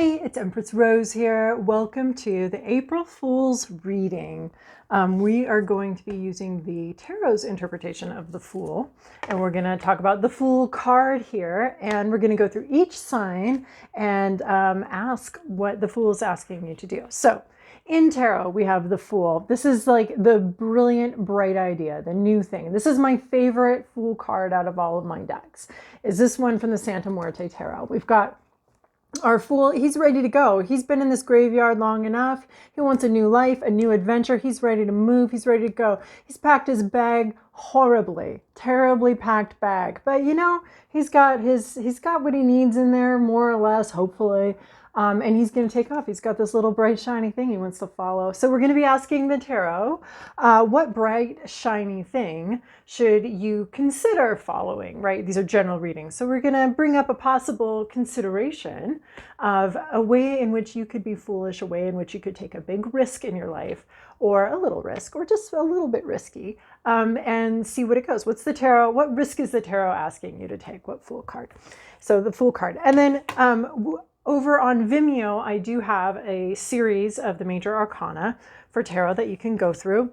Hey, it's Empress Rose here. Welcome to the April Fool's reading. We are going to be using the Tarot's interpretation of the Fool, and we're going to talk about the Fool card here, and we're going to go through each sign and ask what the Fool is asking you to do. So in Tarot, we have the Fool. This is like the brilliant, bright idea, the new thing. This is my favorite Fool card out of all of my decks, is this one from the Santa Muerte Tarot. We've got our Fool, he's ready to go. He's been in this graveyard long enough. He wants a new life, a new adventure. He's ready to move. He's ready to go. He's packed his bag horribly, terribly packed bag. But you know, he's got what he needs in there, more or less, hopefully. And he's going to take off. He's got this little bright, shiny thing he wants to follow. So we're going to be asking the tarot, what bright, shiny thing should you consider following, right? These are general readings. So we're going to bring up a possible consideration of a way in which you could be foolish, a way in which you could take a big risk in your life, or a little risk, or just a little bit risky, and see what it goes. What's the tarot? What risk is the tarot asking you to take? What Fool card? So the Fool card. And then over on Vimeo, I do have a series of the major arcana for tarot that you can go through.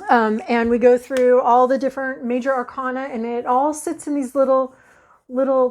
And we go through all the different major arcana, and it all sits in these little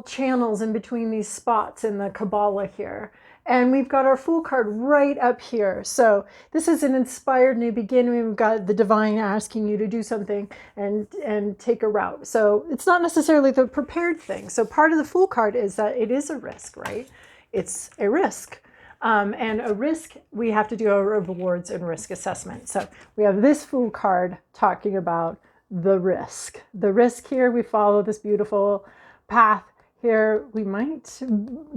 channels in between these spots in the Kabbalah here. And we've got our Fool card right up here. So this is an inspired new beginning. We've got the divine asking you to do something and take a route. So it's not necessarily the prepared thing. So part of the Fool card is that it is a risk, right? It's a risk. And a risk, we have to do a rewards and risk assessment. So we have this Fool card talking about the risk. The risk here, we follow this beautiful path. Here we might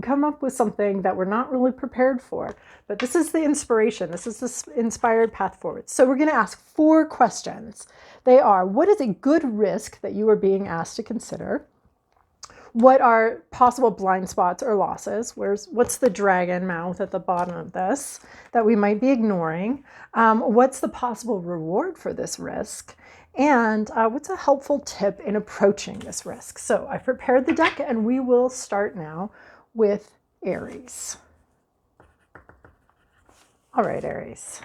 come up with something that we're not really prepared for, but this is the inspiration. This is the inspired path forward. So we're going to ask 4 questions. They are, what is a good risk that you are being asked to consider? What are possible blind spots or losses? What's the dragon mouth at the bottom of this that we might be ignoring? What's the possible reward for this risk? And what's a helpful tip in approaching this risk? So I prepared the deck, and we will start now with Aries. All right, Aries.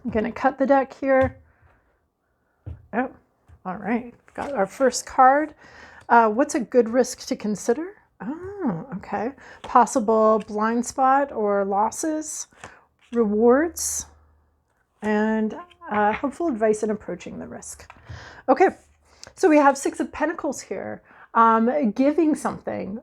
I'm going to cut the deck here. Oh, all right. We've got our first card. What's a good risk to consider? Oh, okay. Possible blind spot or losses, rewards, and helpful advice in approaching the risk. Okay, so we have 6 of Pentacles here. Giving something,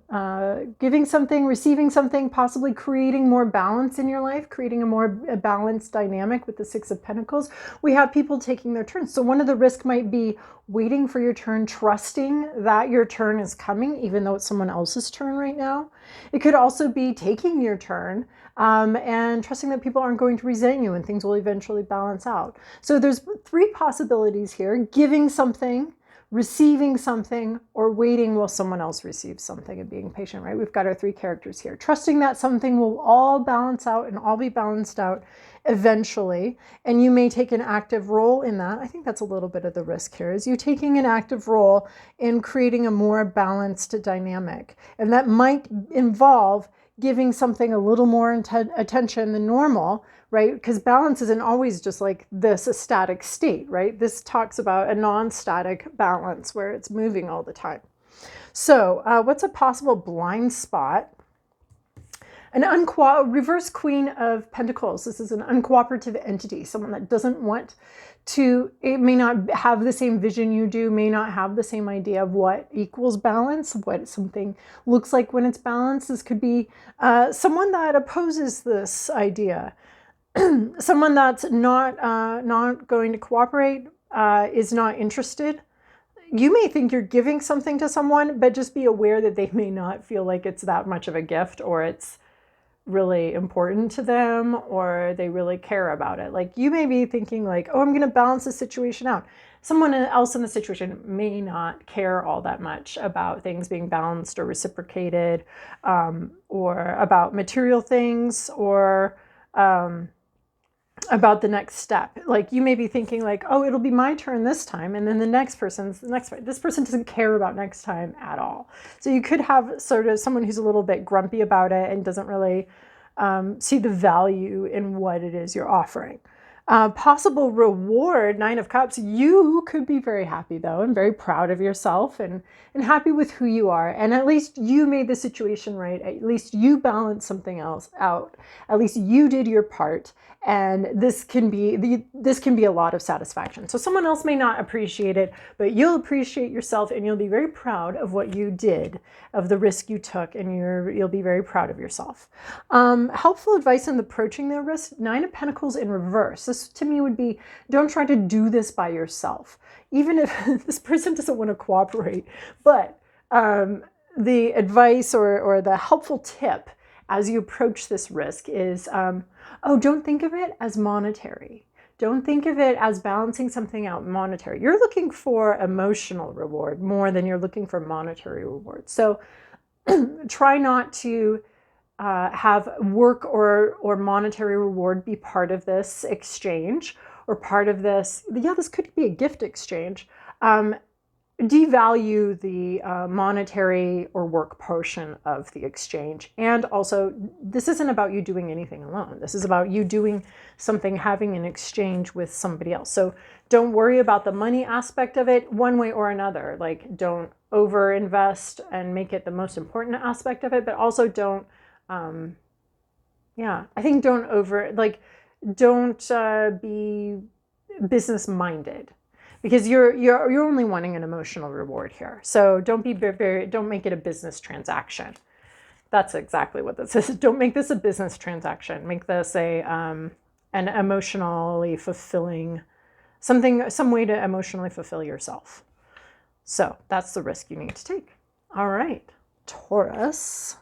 receiving something, possibly creating more balance in your life, creating a more balanced dynamic with the 6 of Pentacles. We have people taking their turns. So one of the risks might be waiting for your turn, trusting that your turn is coming, even though it's someone else's turn right now. It could also be taking your turn and trusting that people aren't going to resent you and things will eventually balance out. So there's 3 possibilities here: giving something, receiving something, or waiting while someone else receives something and being patient, right? We've got our 3 characters here. Trusting that something will all balance out and all be balanced out eventually. And you may take an active role in that. I think that's a little bit of the risk here, is you taking an active role in creating a more balanced dynamic. And that might involve giving something a little more attention than normal, right? Because balance isn't always just like this, a static state, right? This talks about a non-static balance where it's moving all the time. So what's a possible blind spot? An reverse Queen of Pentacles. This is an uncooperative entity, someone that doesn't want to, it may not have the same vision you do, may not have the same idea of what equals balance, what something looks like when it's balanced. This could be someone that opposes this idea. Someone that's not going to cooperate, is not interested. You may think you're giving something to someone, but just be aware that they may not feel like it's that much of a gift, or it's really important to them, or they really care about it. Like, you may be thinking like, oh, I'm going to balance the situation out. Someone else in the situation may not care all that much about things being balanced or reciprocated, or about material things, or about the next step. Like you may be thinking like, oh, it'll be my turn this time. And then this person doesn't care about next time at all. So you could have sort of someone who's a little bit grumpy about it and doesn't really see the value in what it is you're offering. Possible reward, Nine of Cups. You could be very happy though, and very proud of yourself and happy with who you are. And at least you made the situation right. At least you balanced something else out. At least you did your part. And this can be a lot of satisfaction. So someone else may not appreciate it, but you'll appreciate yourself and you'll be very proud of what you did, of the risk you took, and you'll be very proud of yourself. Helpful advice in approaching the risk, Nine of Pentacles in reverse. This to me would be, don't try to do this by yourself, even if this person doesn't want to cooperate. But the advice or the helpful tip as you approach this risk is, don't think of it as monetary. Don't think of it as balancing something out monetary. You're looking for emotional reward more than you're looking for monetary reward. So try not to have work or monetary reward be part of this exchange or part of this. Yeah, this could be a gift exchange. Devalue the monetary or work portion of the exchange. And also, this isn't about you doing anything alone. This is about you doing something, having an exchange with somebody else. So don't worry about the money aspect of it one way or another. Like, don't overinvest and make it the most important aspect of it, but also don't, don't be business-minded. Because you're only wanting an emotional reward here. So don't make it a business transaction. That's exactly what this is. Don't make this a business transaction. Make this an emotionally fulfilling, some way to emotionally fulfill yourself. So that's the risk you need to take. All right, Taurus.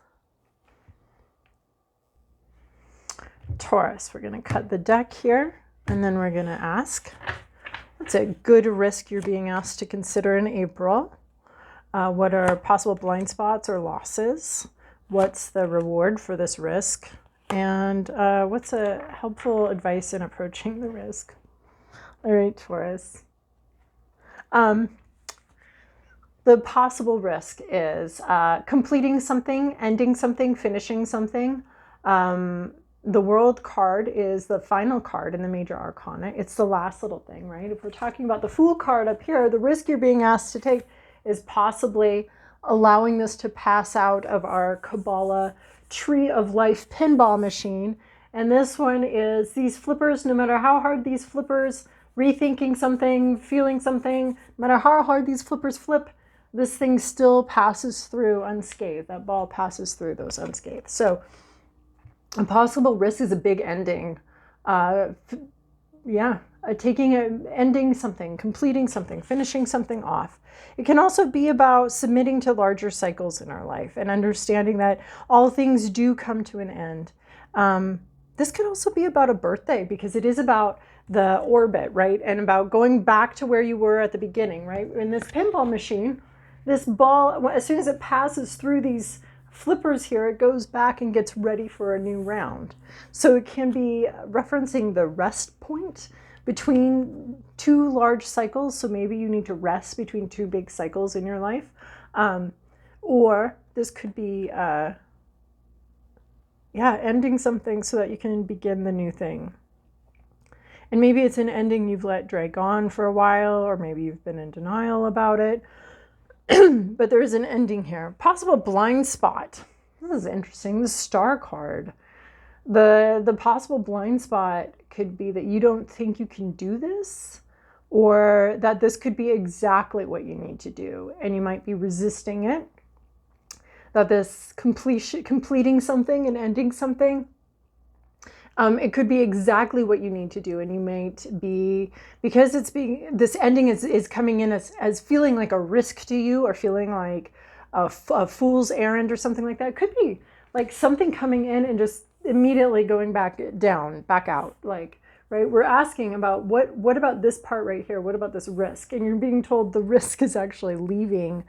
We're going to cut the deck here, and then we're going to ask, what's a good risk you're being asked to consider in April? What are possible blind spots or losses? What's the reward for this risk? And what's a helpful advice in approaching the risk? All right, Taurus. The possible risk is completing something, ending something, finishing something. The World card is the final card in the major arcana. It's the last little thing, right? If we're talking about the Fool card up here, the risk you're being asked to take is possibly allowing this to pass out of our Kabbalah Tree of Life pinball machine. And this one is these flippers, no matter how hard these flippers, rethinking something, feeling something, no matter how hard these flippers flip, this thing still passes through unscathed. That ball passes through those unscathed. So a possible risk is a big ending. Ending something, completing something, finishing something off. It can also be about submitting to larger cycles in our life and understanding that all things do come to an end. This could also be about a birthday, because it is about the orbit, right? And about going back to where you were at the beginning, right? In this pinball machine, this ball, as soon as it passes through these flippers here, it goes back and gets ready for a new round. So it can be referencing the rest point between two large cycles. So maybe you need to rest between two big cycles in your life. Or this could be, ending something so that you can begin the new thing. And maybe it's an ending you've let drag on for a while, or maybe you've been in denial about it. But there is an ending here. Possible blind spot. This is interesting. The Star card. The possible blind spot could be that you don't think you can do this, or that this could be exactly what you need to do, and you might be resisting it. That this completing something and ending something, it could be exactly what you need to do, and you might be, because this ending is coming in as feeling like a risk to you, or feeling like a fool's errand or something like that. It could be like something coming in and just immediately going back out, like, right? We're asking about what about this part right here? What about this risk? And you're being told the risk is actually leaving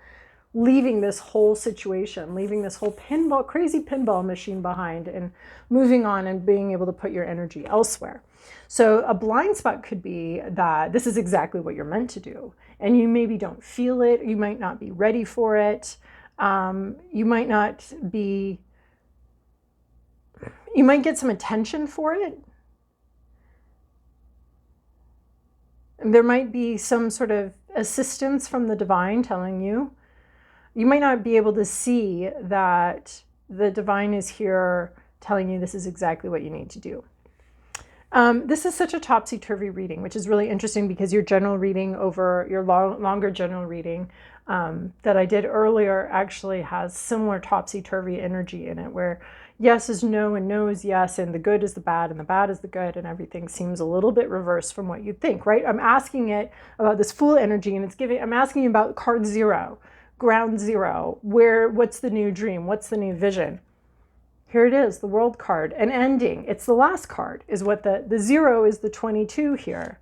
leaving this whole situation, leaving this whole crazy pinball machine behind and moving on and being able to put your energy elsewhere. So a blind spot could be that this is exactly what you're meant to do. And you maybe don't feel it. You might not be ready for it. You might get some attention for it. There might be some sort of assistance from the divine telling you. You might not be able to see that the divine is here telling you this is exactly what you need to do. This is such a topsy-turvy reading, which is really interesting because your general reading over your longer general reading that I did earlier actually has similar topsy-turvy energy in it, where yes is no and no is yes, and the good is the bad and the bad is the good, and everything seems a little bit reversed from what you'd think, right? I'm asking it about this Fool energy, and I'm asking you about card 0, ground 0, what's the new dream? What's the new vision? Here it is, the World card, an ending. It's the last card, is what the 0 is the 22 here.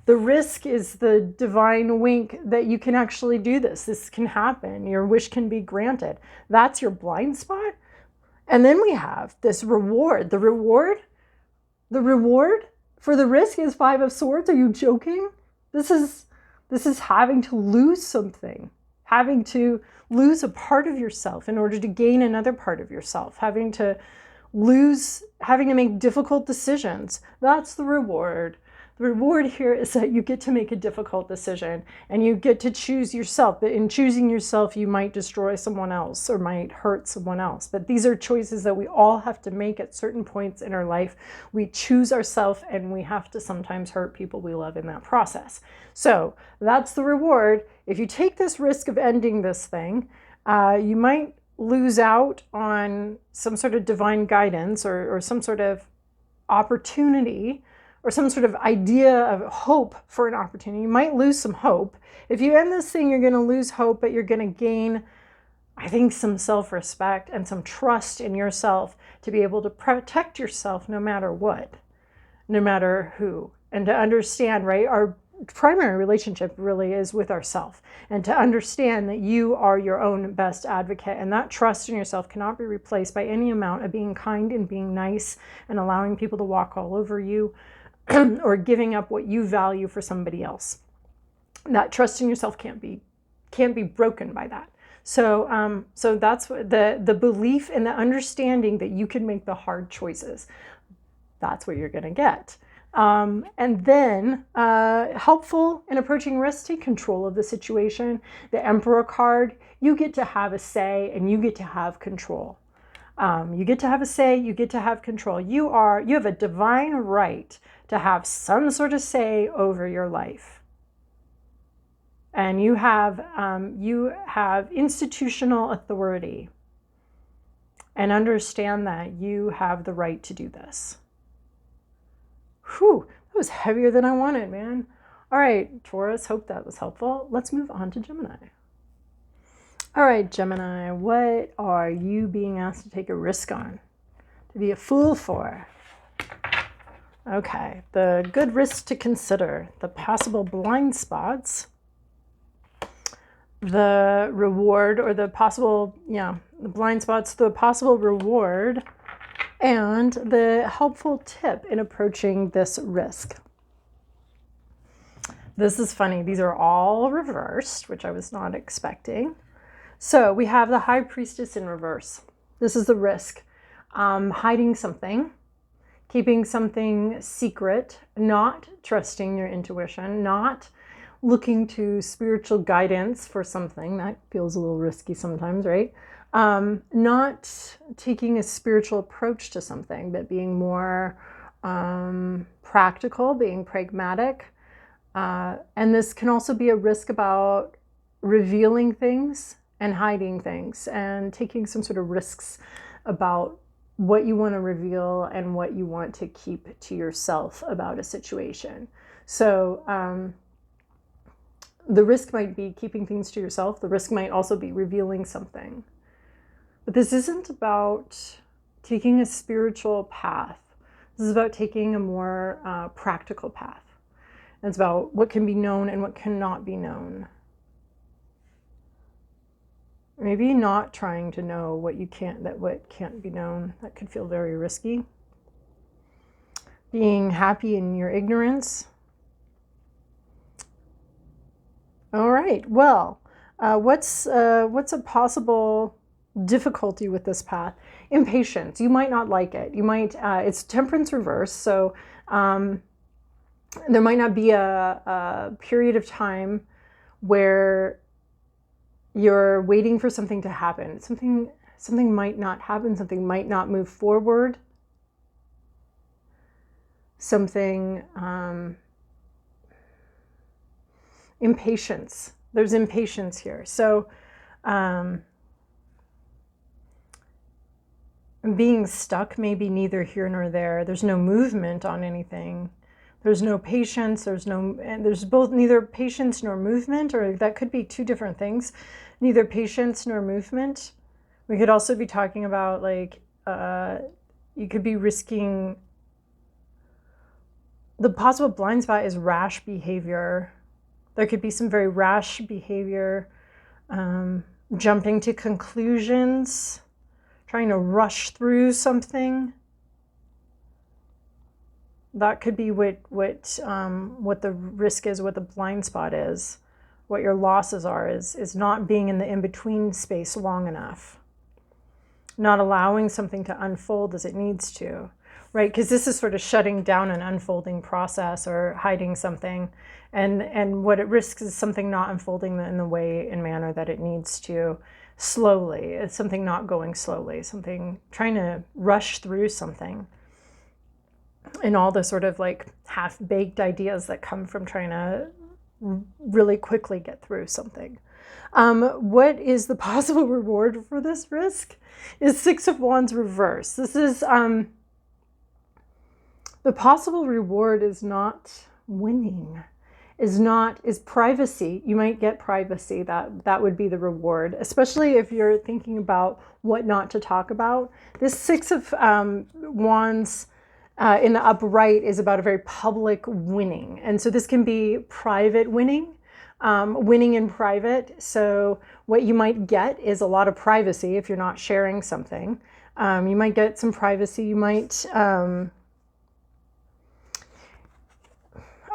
The risk is the divine wink that you can actually do this. This can happen. Your wish can be granted. That's your blind spot. And then we have this reward. The reward for the risk is 5 of Swords. Are you joking? This is having to lose something, having to lose a part of yourself in order to gain another part of yourself, having to make difficult decisions. That's the reward. The reward here is that you get to make a difficult decision and you get to choose yourself. But in choosing yourself, you might destroy someone else or might hurt someone else. But these are choices that we all have to make at certain points in our life. We choose ourselves, and we have to sometimes hurt people we love in that process. So that's the reward. If you take this risk of ending this thing, you might lose out on some sort of divine guidance or some sort of opportunity, or some sort of idea of hope for an opportunity. You might lose some hope. If you end this thing, you're going to lose hope, but you're going to gain, I think, some self-respect and some trust in yourself to be able to protect yourself no matter what, no matter who. And to understand, right, our primary relationship really is with ourselves, and to understand that you are your own best advocate, and that trust in yourself cannot be replaced by any amount of being kind and being nice and allowing people to walk all over you, or giving up what you value for somebody else. That trust in yourself can't be broken by that. So that's what the belief and the understanding that you can make the hard choices. That's what you're going to get. And then helpful in approaching risk, take control of the situation. The Emperor card, you get to have a say and you get to have control. You get to have a say, you get to have control. You have a divine right to have some sort of say over your life. And you have institutional authority. And understand that you have the right to do this. Whew, that was heavier than I wanted, man. All right, Taurus, hope that was helpful. Let's move on to Gemini. All right, Gemini, what are you being asked to take a risk on? To be a fool for? Okay, the good risks to consider, the possible blind spots, the reward, or the possible, the blind spots, the possible reward, and the helpful tip in approaching this risk. This is funny. These are all reversed, which I was not expecting. So we have the High Priestess in reverse. This is the risk. Hiding something, keeping something secret, not trusting your intuition, not looking to spiritual guidance for something. That feels a little risky sometimes, right? Not taking a spiritual approach to something, but being more practical, being pragmatic. And this can also be a risk about revealing things and hiding things, and taking some sort of risks about what you want to reveal and what you want to keep to yourself about a situation. So the risk might be keeping things to yourself. The risk might also be revealing something. But this isn't about taking a spiritual path. This is about taking a more practical path. It's about what can be known and what cannot be known. Maybe not trying to know what can't be known. That could feel very risky. Being happy in your ignorance. All right. Well, what's a possible difficulty with this path? Impatience. You might not like it. You might. It's temperance reverse, so there might not be a period of time where you're waiting for something to happen. Something might not happen. Something might not move forward. Something. Impatience. There's impatience here. So being stuck may be neither here nor there. There's no movement on anything. There's no patience. There's both neither patience nor movement, or that could be two different things. Neither patience nor movement. We could also be talking about like you could be risking. The possible blind spot is rash behavior. There could be some very rash behavior, jumping to conclusions, trying to rush through something. That could be what the risk is, what the blind spot is, what your losses are, is not being in the in-between space long enough, not allowing something to unfold as it needs to. Right, because this is sort of shutting down an unfolding process or hiding something, and what it risks is something not unfolding in the way and manner that it needs to, slowly. It's something not going slowly, something trying to rush through something, and all the sort of like half-baked ideas that come from trying to really quickly get through something. What is the possible reward for this risk? Is Six of Wands reverse. This is the possible reward is not winning, is privacy. You might get privacy. That would be the reward, especially if you're thinking about what not to talk about. This Six of Wands in the upright is about a very public winning. And so this can be private winning, winning in private. So what you might get is a lot of privacy if you're not sharing something. You might get some privacy. You might...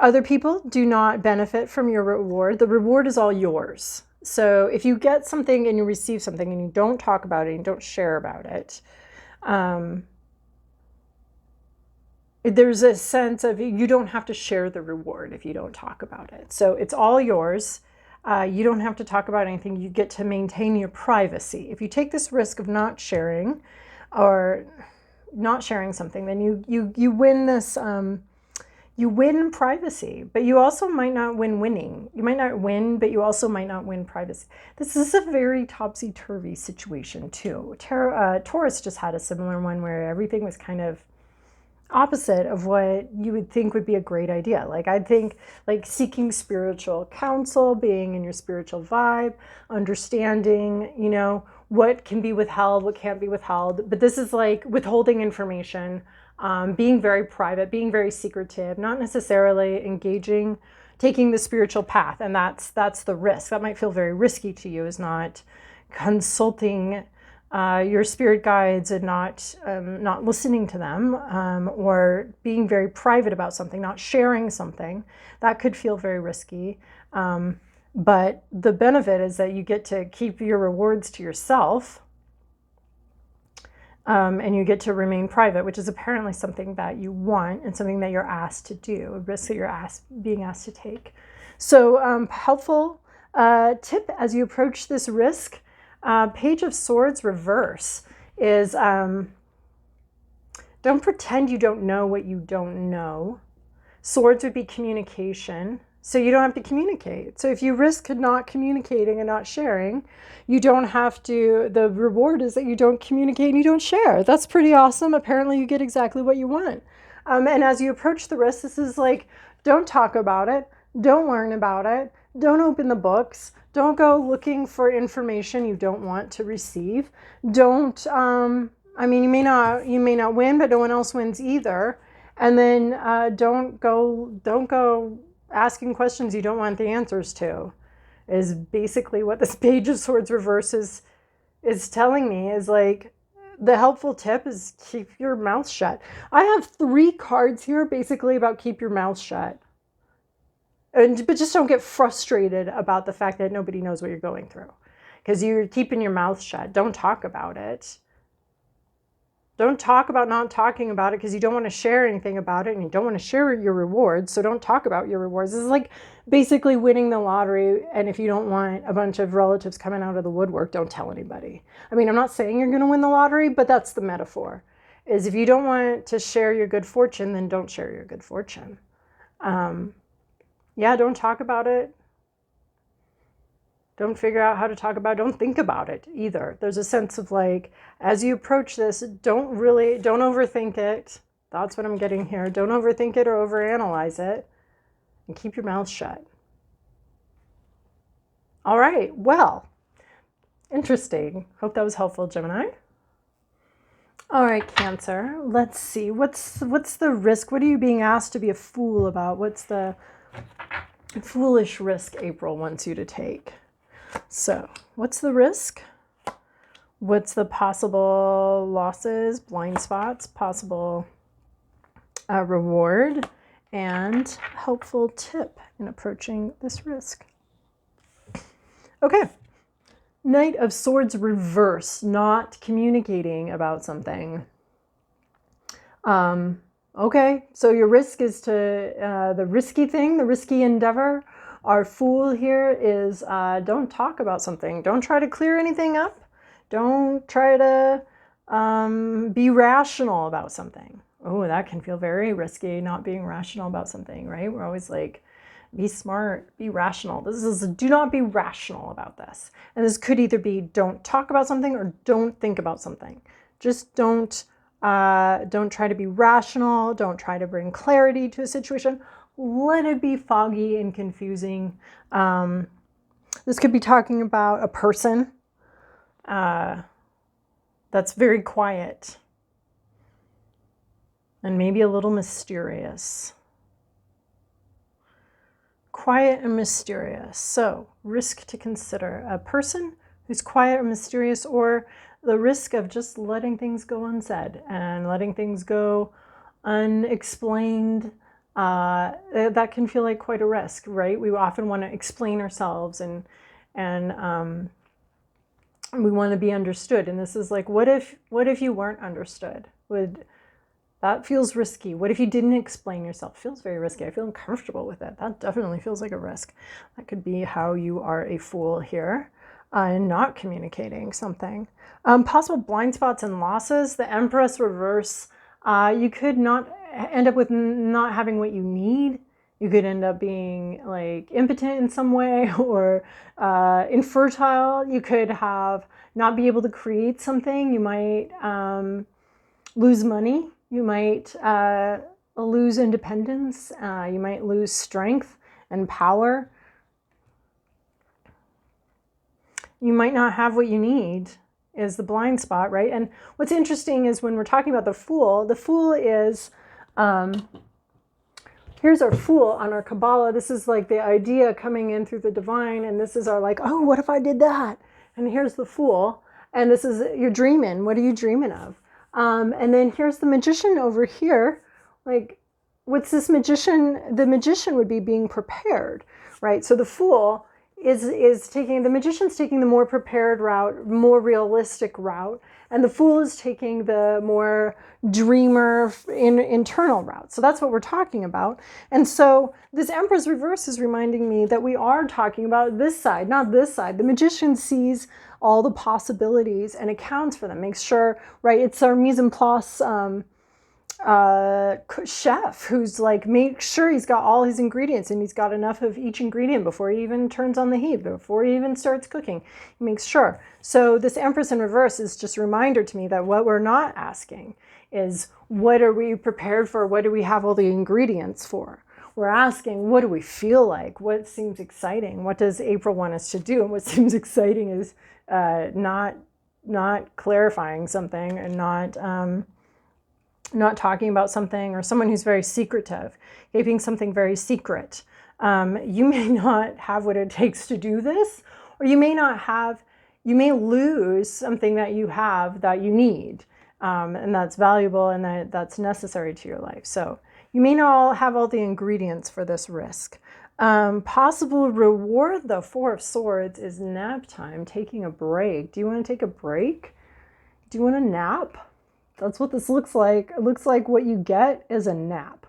Other people do not benefit from your reward. The reward is all yours. So if you get something and you receive something and you don't talk about it and don't share about it, there's a sense of you don't have to share the reward if you don't talk about it. So it's all yours. You don't have to talk about anything. You get to maintain your privacy. If you take this risk of not sharing or not sharing something, then you win this... You win privacy, but you also might not win winning. You might not win, but you also might not win privacy. This is a very topsy-turvy situation too. Taurus just had a similar one where everything was kind of opposite of what you would think would be a great idea. Like I'd think like seeking spiritual counsel, being in your spiritual vibe, understanding, what can be withheld, what can't be withheld. But this is like withholding information, being very private, being very secretive, not necessarily engaging, taking the spiritual path. And that's the risk. That might feel very risky to you, is not consulting your spirit guides and not listening to them, or being very private about something, not sharing something. That could feel very risky. But the benefit is that you get to keep your rewards to yourself, and you get to remain private, which is apparently something that you want and something that you're asked to do, a risk that you're being asked to take. So helpful tip as you approach this risk. Page of Swords reverse is don't pretend you don't know what you don't know. Swords would be communication. So you don't have to communicate. So if you risk not communicating and not sharing, you don't have to, the reward is that you don't communicate and you don't share. That's pretty awesome. Apparently you get exactly what you want. And as you approach the risk, this is like, don't talk about it. Don't learn about it. Don't open the books. Don't go looking for information you don't want to receive. Don't, I mean, you may not win, but no one else wins either. And then don't go asking questions you don't want the answers to, is basically what this Page of Swords reverse is is telling me is like, the helpful tip is keep your mouth shut. I have 3 cards here basically about keep your mouth shut. But just don't get frustrated about the fact that nobody knows what you're going through, because you're keeping your mouth shut. Don't talk about it. Don't talk about not talking about it because you don't want to share anything about it and you don't want to share your rewards. So don't talk about your rewards. This is like basically winning the lottery. And if you don't want a bunch of relatives coming out of the woodwork, don't tell anybody. I mean, I'm not saying you're going to win the lottery, but that's the metaphor. Is if you don't want to share your good fortune, then don't share your good fortune. Yeah, don't talk about it. Don't figure out how to talk about it. Don't think about it either. There's a sense of like, as you approach this, don't overthink it. That's what I'm getting here. Don't overthink it or overanalyze it, and keep your mouth shut. All right, well, interesting. Hope that was helpful, Gemini. All right, Cancer, let's see. What's the risk? What are you being asked to be a fool about? What's the foolish risk April wants you to take? So what's the risk? What's the possible losses, blind spots, possible reward, and helpful tip in approaching this risk? Okay. Knight of Swords reverse, not communicating about something. Okay, so your risk is to the risky thing, the risky endeavor. Our fool here is don't talk about something. Don't try to clear anything up. Don't try to be rational about something. Oh, that can feel very risky, not being rational about something, right? We're always like, be smart, be rational. This is do not be rational about this. And this could either be don't talk about something or don't think about something. Just don't try to be rational. Don't try to bring clarity to a situation. Let it be foggy and confusing. This could be talking about a person that's very quiet and maybe a little mysterious. Quiet and mysterious. So, risk to consider. A person who's quiet or mysterious, or the risk of just letting things go unsaid and letting things go unexplained. That can feel like quite a risk, right? We often want to explain ourselves and we want to be understood. And this is like, what if you weren't understood? That feels risky. What if you didn't explain yourself? It feels very risky. I feel uncomfortable with it. That definitely feels like a risk. That could be how you are a fool here and not communicating something. Possible blind spots and losses. The Empress reverse. You could not end up with not having what you need. You could end up being like impotent in some way or infertile. You could not be able to create something. You might lose money. You might lose independence. You might lose strength and power. You might not have what you need is the blind spot, right? And what's interesting is when we're talking about the Fool is, here's our Fool on our Kabbalah. This is like the idea coming in through the divine, and this is our like, oh, what if I did that? And here's the Fool, and this is, you're dreaming. What are you dreaming of? And then here's the Magician over here. Like, what's this Magician? The Magician would be being prepared, right? So the Fool is taking, the Magician's taking the more prepared route, more realistic route, and the Fool is taking the more dreamer internal route. So that's what we're talking about. And so this Empress reverse is reminding me that we are talking about this side, not this side. The Magician sees all the possibilities and accounts for them, makes sure, right? It's our mise en place chef who's like, make sure he's got all his ingredients and he's got enough of each ingredient before he even turns on the heat, before he even starts cooking. He makes sure. So this Empress in reverse is just a reminder to me that what we're not asking is, what are we prepared for? What do we have all the ingredients for? We're asking, what do we feel like? What seems exciting? What does April want us to do? And what seems exciting is not clarifying something and not talking about something, or someone who's very secretive, keeping something very secret. You may not have what it takes to do this, or you may not have you may lose something that you have that you need, and that's valuable and that's necessary to your life. So you may not have all the ingredients for this risk. Possible reward, the Four of Swords, is nap time, taking a break. Do you want to take a break? Do you want to nap? That's what this looks like. It looks like what you get is a nap.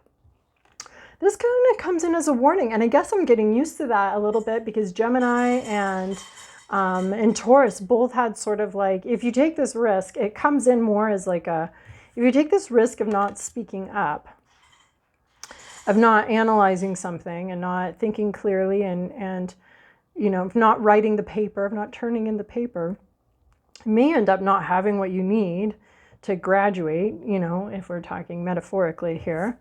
This kind of comes in as a warning, and I guess I'm getting used to that a little bit because Gemini and Taurus both had sort of like, if you take this risk, it comes in more as like if you take this risk of not speaking up, of not analyzing something and not thinking clearly and you know, of not writing the paper, of not turning in the paper, you may end up not having what you need to graduate, you know, if we're talking metaphorically here.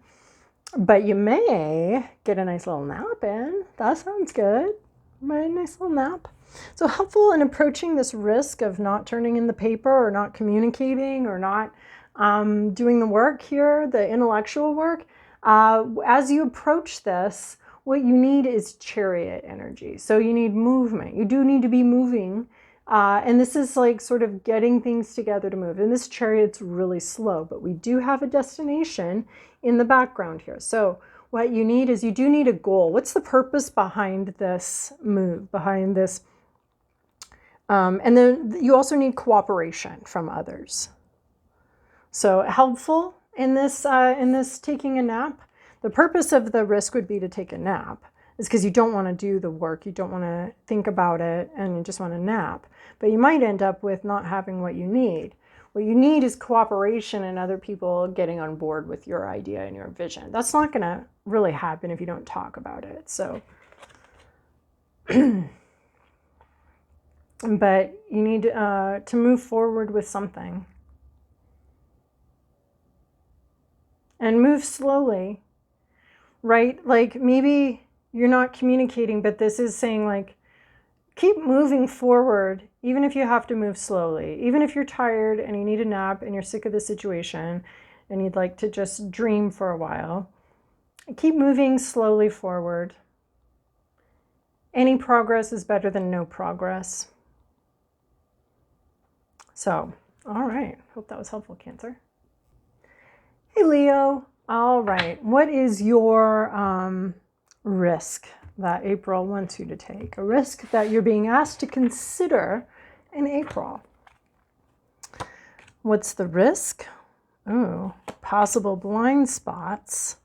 But you may get a nice little nap in. That sounds good. Right, nice little nap. So helpful in approaching this risk of not turning in the paper or not communicating or not doing the work here, the intellectual work. As you approach this, what you need is chariot energy. So you need movement. You do need to be moving. And this is like sort of getting things together to move. And this chariot's really slow, but we do have a destination in the background here. So what you need is, you do need a goal. What's the purpose behind this move, behind this? And then you also need cooperation from others. So helpful in this taking a nap. The purpose of the risk would be to take a nap. It's because you don't want to do the work, you don't want to think about it, and you just want to nap. But you might end up with not having what you need. What you need is cooperation and other people getting on board with your idea and your vision. That's not going to really happen if you don't talk about it. So, but you need to move forward with something. And move slowly, right? Like maybe you're not communicating, but this is saying like, keep moving forward, even if you have to move slowly, even if you're tired and you need a nap and you're sick of the situation and you'd like to just dream for a while. Keep moving slowly forward. Any progress is better than no progress. So, all right. Hope that was helpful, Cancer. Hey, Leo. All right. What is your risk that April wants you to take? A risk that you're being asked to consider in April. What's the risk? Oh, possible blind spots.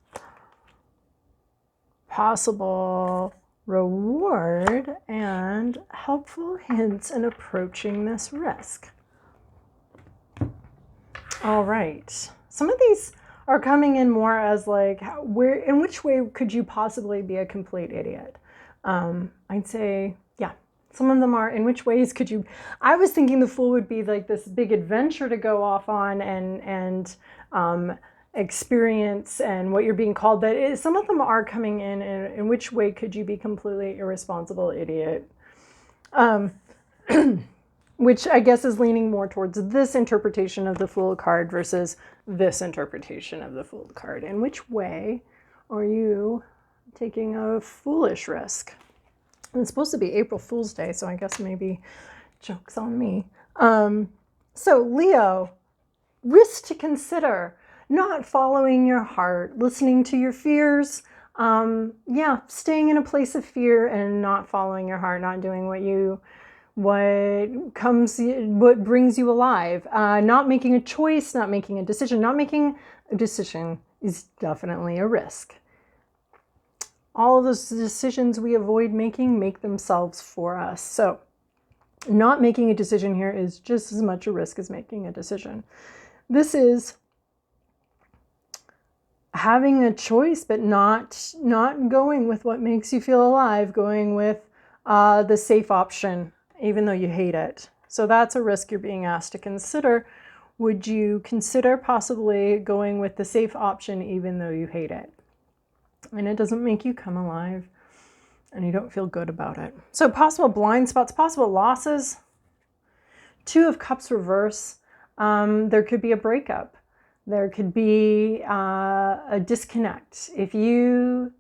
Possible reward and helpful hints in approaching this risk. All right. Some of these are coming in more as like, in which way could you possibly be a complete idiot? I'd say, yeah, some of them are, in which ways could you, I was thinking the Fool would be like this big adventure to go off on and experience and what you're being called, but some of them are coming in which way could you be completely irresponsible idiot? Which I guess is leaning more towards this interpretation of the Fool card versus this interpretation of the Fool card. In which way are you taking a foolish risk? And it's supposed to be April Fool's Day, so I guess maybe joke's on me. So Leo, risk to consider: not following your heart, listening to your fears. Yeah, staying in a place of fear and not following your heart, not doing what brings you alive, not making a choice, not making a decision. Not making a decision is definitely a risk. All of those decisions we avoid making make themselves for us. So not making a decision here is just as much a risk as making a decision. This is having a choice, but not going with what makes you feel alive, going with the safe option, even though you hate it. So that's a risk you're being asked to consider. Would you consider possibly going with the safe option even though you hate it? And it doesn't make you come alive and you don't feel good about it. So possible blind spots, possible losses. Two of Cups reverse. There could be a breakup. There could be a disconnect. If you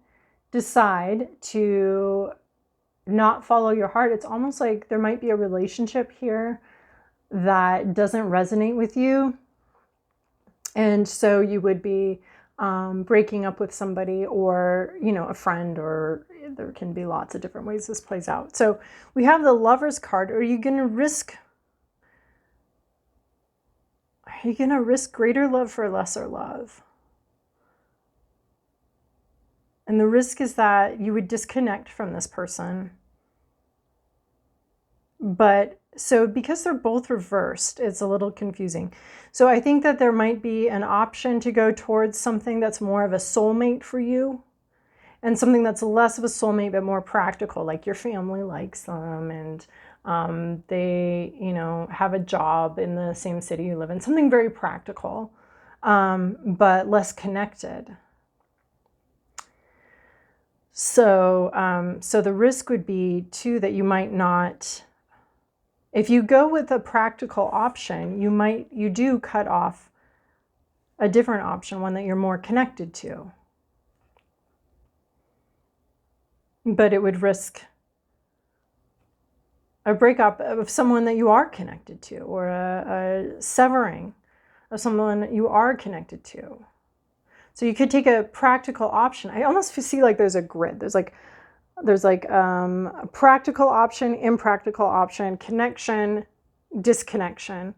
decide to not follow your heart. It's almost like there might be a relationship here that doesn't resonate with you. And so you would be breaking up with somebody, or, you know, a friend, or there can be lots of different ways this plays out. So we have the Lovers card. Are you going to risk greater love for lesser love? And the risk is that you would disconnect from this person. But so because they're both reversed, it's a little confusing. So I think that there might be an option to go towards something that's more of a soulmate for you, and something that's less of a soulmate but more practical, like your family likes them, and they, you know, have a job in the same city you live in. Something very practical, but less connected. So, so the risk would be too that you might not. If you go with a practical option, you do cut off a different option, one that you're more connected to. But it would risk a breakup of someone that you are connected to, or a severing of someone you are connected to. So you could take a practical option. I almost see like there's a grid. There's like a practical option, impractical option, connection, disconnection.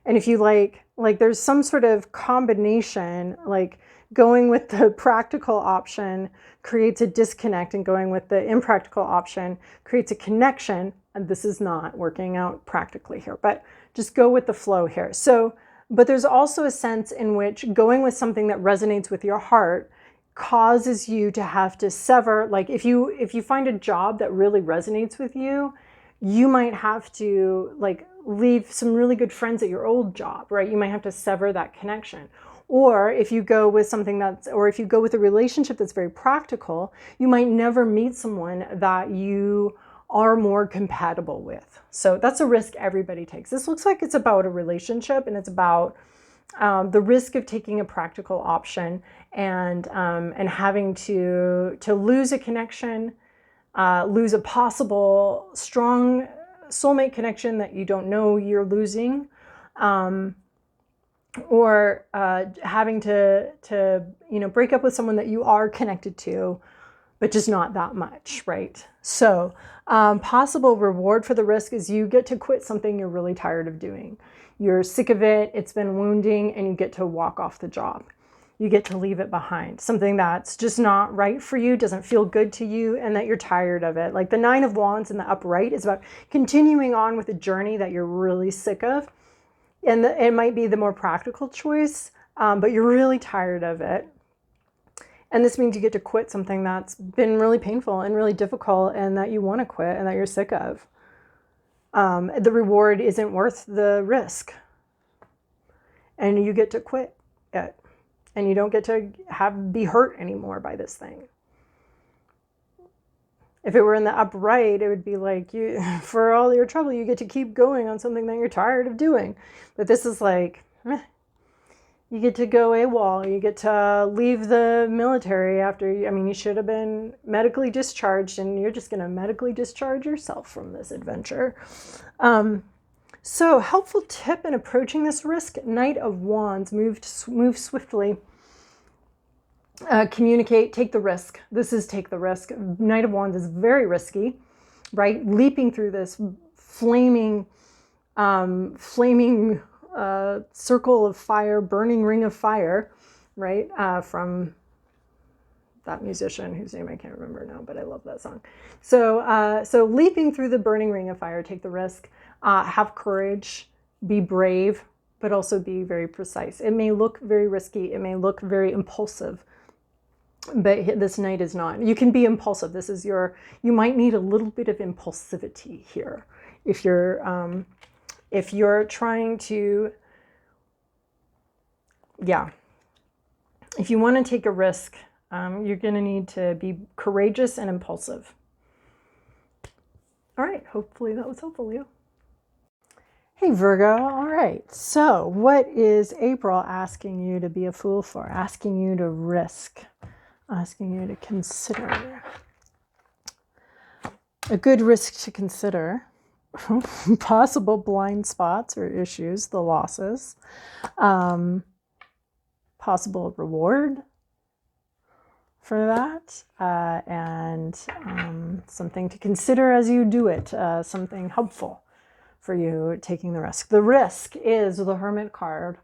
And if you like there's some sort of combination, like going with the practical option creates a disconnect, and going with the impractical option creates a connection. And this is not working out practically here, but just go with the flow here. So, but there's also a sense in which going with something that resonates with your heart causes you to have to sever. Like if you find a job that really resonates with you, you might have to like leave some really good friends at your old job, right? You might have to sever that connection. Or if you go with if you go with a relationship that's very practical, you might never meet someone that you are more compatible with. So that's a risk everybody takes. This looks like it's about a relationship, and it's about the risk of taking a practical option and having to lose a connection, lose a possible strong soulmate connection that you don't know you're losing, or having to break up with someone that you are connected to, but just not that much, right? So possible reward for the risk is you get to quit something you're really tired of doing. You're sick of it, it's been wounding, and you get to walk off the job. You get to leave it behind. Something that's just not right for you, doesn't feel good to you, and that you're tired of it. Like the Nine of Wands in the upright is about continuing on with a journey that you're really sick of. And it might be the more practical choice, but you're really tired of it. And this means you get to quit something that's been really painful and really difficult, and that you want to quit and that you're sick of. The reward isn't worth the risk, and you get to quit it, and you don't get to be hurt anymore by this thing. If it were in the upright, it would be like, for all your trouble, you get to keep going on something that you're tired of doing. But this is like, you get to go AWOL. You get to leave the military after, you should have been medically discharged, and you're just going to medically discharge yourself from this adventure. So helpful tip in approaching this risk: Knight of Wands, move swiftly. Communicate, take the risk. This is take the risk. Knight of Wands is very risky, right? Leaping through this flaming circle of fire, burning ring of fire, right? From that musician whose name I can't remember now, but I love that song. So leaping through the burning ring of fire, take the risk. Have courage, be brave, but also be very precise. It may look very risky. It may look very impulsive, but this Knight is not. You can be impulsive. You might need a little bit of impulsivity here if you're trying to, if you want to take a risk, you're going to need to be courageous and impulsive. All right, hopefully that was helpful, Leo. Hey Virgo, all right, so what is April asking you to be a fool for? Asking you to risk, asking you to consider. a good risk to consider. Possible blind spots or issues, the losses. Possible reward for that, and something to consider as you do it, something helpful for you taking the risk. The risk is the Hermit card.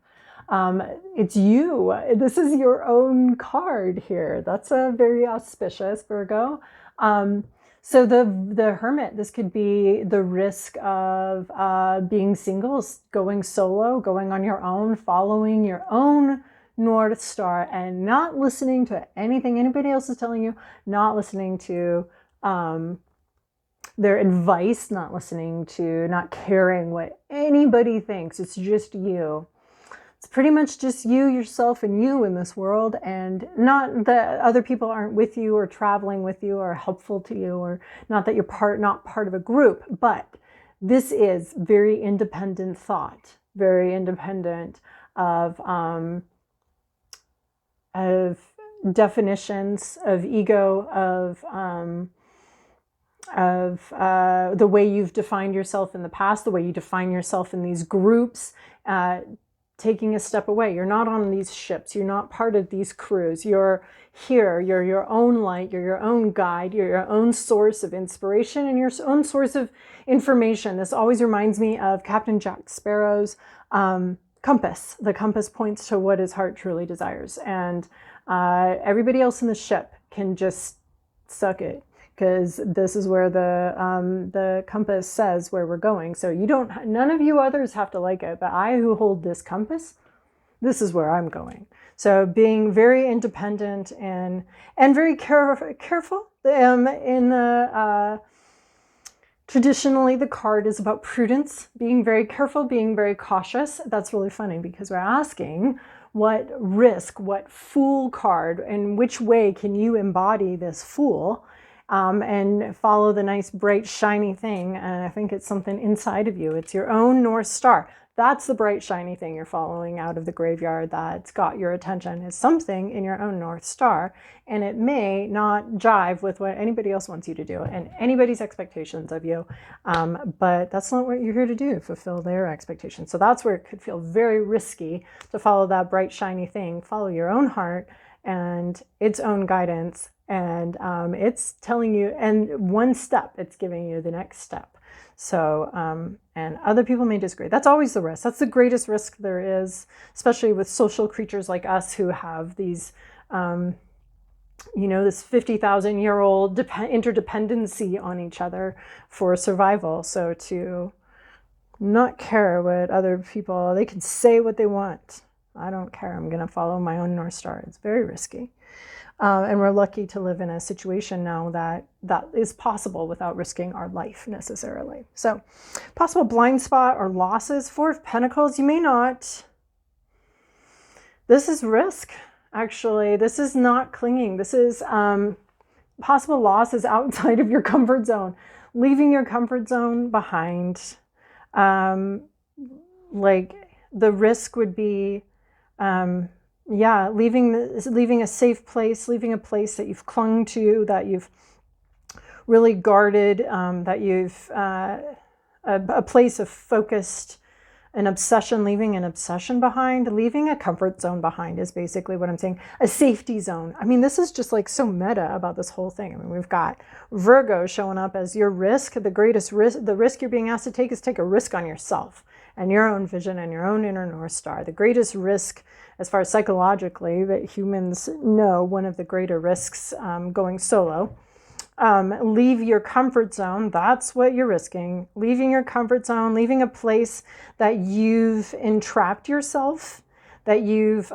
It's you. This is your own card here. That's a very auspicious, Virgo. So the Hermit, this could be the risk of being single, going solo, going on your own, following your own North Star and not listening to anything anybody else is telling you, not listening to their advice, not caring what anybody thinks. It's just you. It's pretty much just you, yourself, and you in this world, and not that other people aren't with you or traveling with you or helpful to you, or not that you're not part of a group, but this is very independent thought, very independent of definitions of ego, of the way you've defined yourself in the past, the way you define yourself in these groups, taking a step away. You're not on these ships. You're not part of these crews. You're here. You're your own light. You're your own guide. You're your own source of inspiration and your own source of information. This always reminds me of Captain Jack Sparrow's compass. The compass points to what his heart truly desires. And everybody else in the ship can just suck it, because this is where the compass says where we're going. So none of you others have to like it, but I who hold this compass, this is where I'm going. So being very independent and very careful. Traditionally, the card is about prudence, being very careful, being very cautious. That's really funny because we're asking what risk, what fool card, and which way can you embody this fool? And follow the nice, bright, shiny thing. And I think it's something inside of you. It's your own North Star. That's the bright, shiny thing you're following out of the graveyard that's got your attention. Is something in your own North Star. And it may not jive with what anybody else wants you to do and anybody's expectations of you. But that's not what you're here to do, fulfill their expectations. So that's where it could feel very risky to follow that bright, shiny thing. Follow your own heart and its own guidance. And it's telling you, and one step, it's giving you the next step. So, and other people may disagree. That's always the risk. That's the greatest risk there is, especially with social creatures like us who have these, this 50,000-year-old interdependency on each other for survival. So to not care what other people, they can say what they want. I don't care. I'm going to follow my own North Star. It's very risky. And we're lucky to live in a situation now that is possible without risking our life necessarily. So possible blind spot or losses. Four of Pentacles, you may not. This is risk, actually. This is not clinging. This is possible losses outside of your comfort zone. Leaving your comfort zone behind. Like the risk would be... leaving a safe place, leaving a place that you've clung to, that you've really guarded, that you've a place of focused, an obsession, leaving an obsession behind, leaving a comfort zone behind is basically what I'm saying. A safety zone. I mean, this is just like so meta about this whole thing. I mean, we've got Virgo showing up as your risk. The greatest risk, the risk you're being asked to take is take a risk on yourself and your own vision and your own inner North Star. The greatest risk, as far as psychologically, that humans know, one of the greater risks going solo. Leave your comfort zone. That's what you're risking. Leaving your comfort zone, leaving a place that you've entrapped yourself, that you've,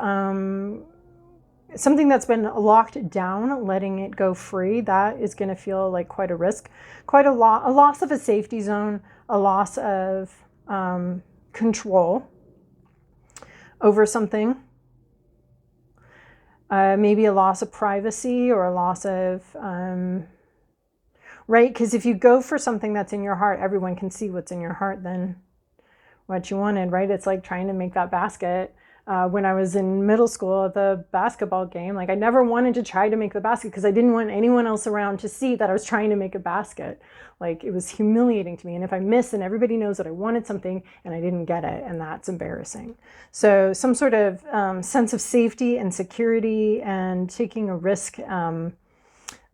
something that's been locked down, letting it go free. That is going to feel like quite a risk, quite a loss of a safety zone, a loss of control over something. Maybe a loss of privacy or a loss of, right? Because if you go for something that's in your heart, everyone can see what's in your heart, then what you wanted, right? It's like trying to make that basket when I was in middle school at the basketball game. Like I never wanted to try to make the basket because I didn't want anyone else around to see that I was trying to make a basket. Like it was humiliating to me. And if I missed, then everybody knows that I wanted something and I didn't get it. And that's embarrassing. So some sort of sense of safety and security and taking a risk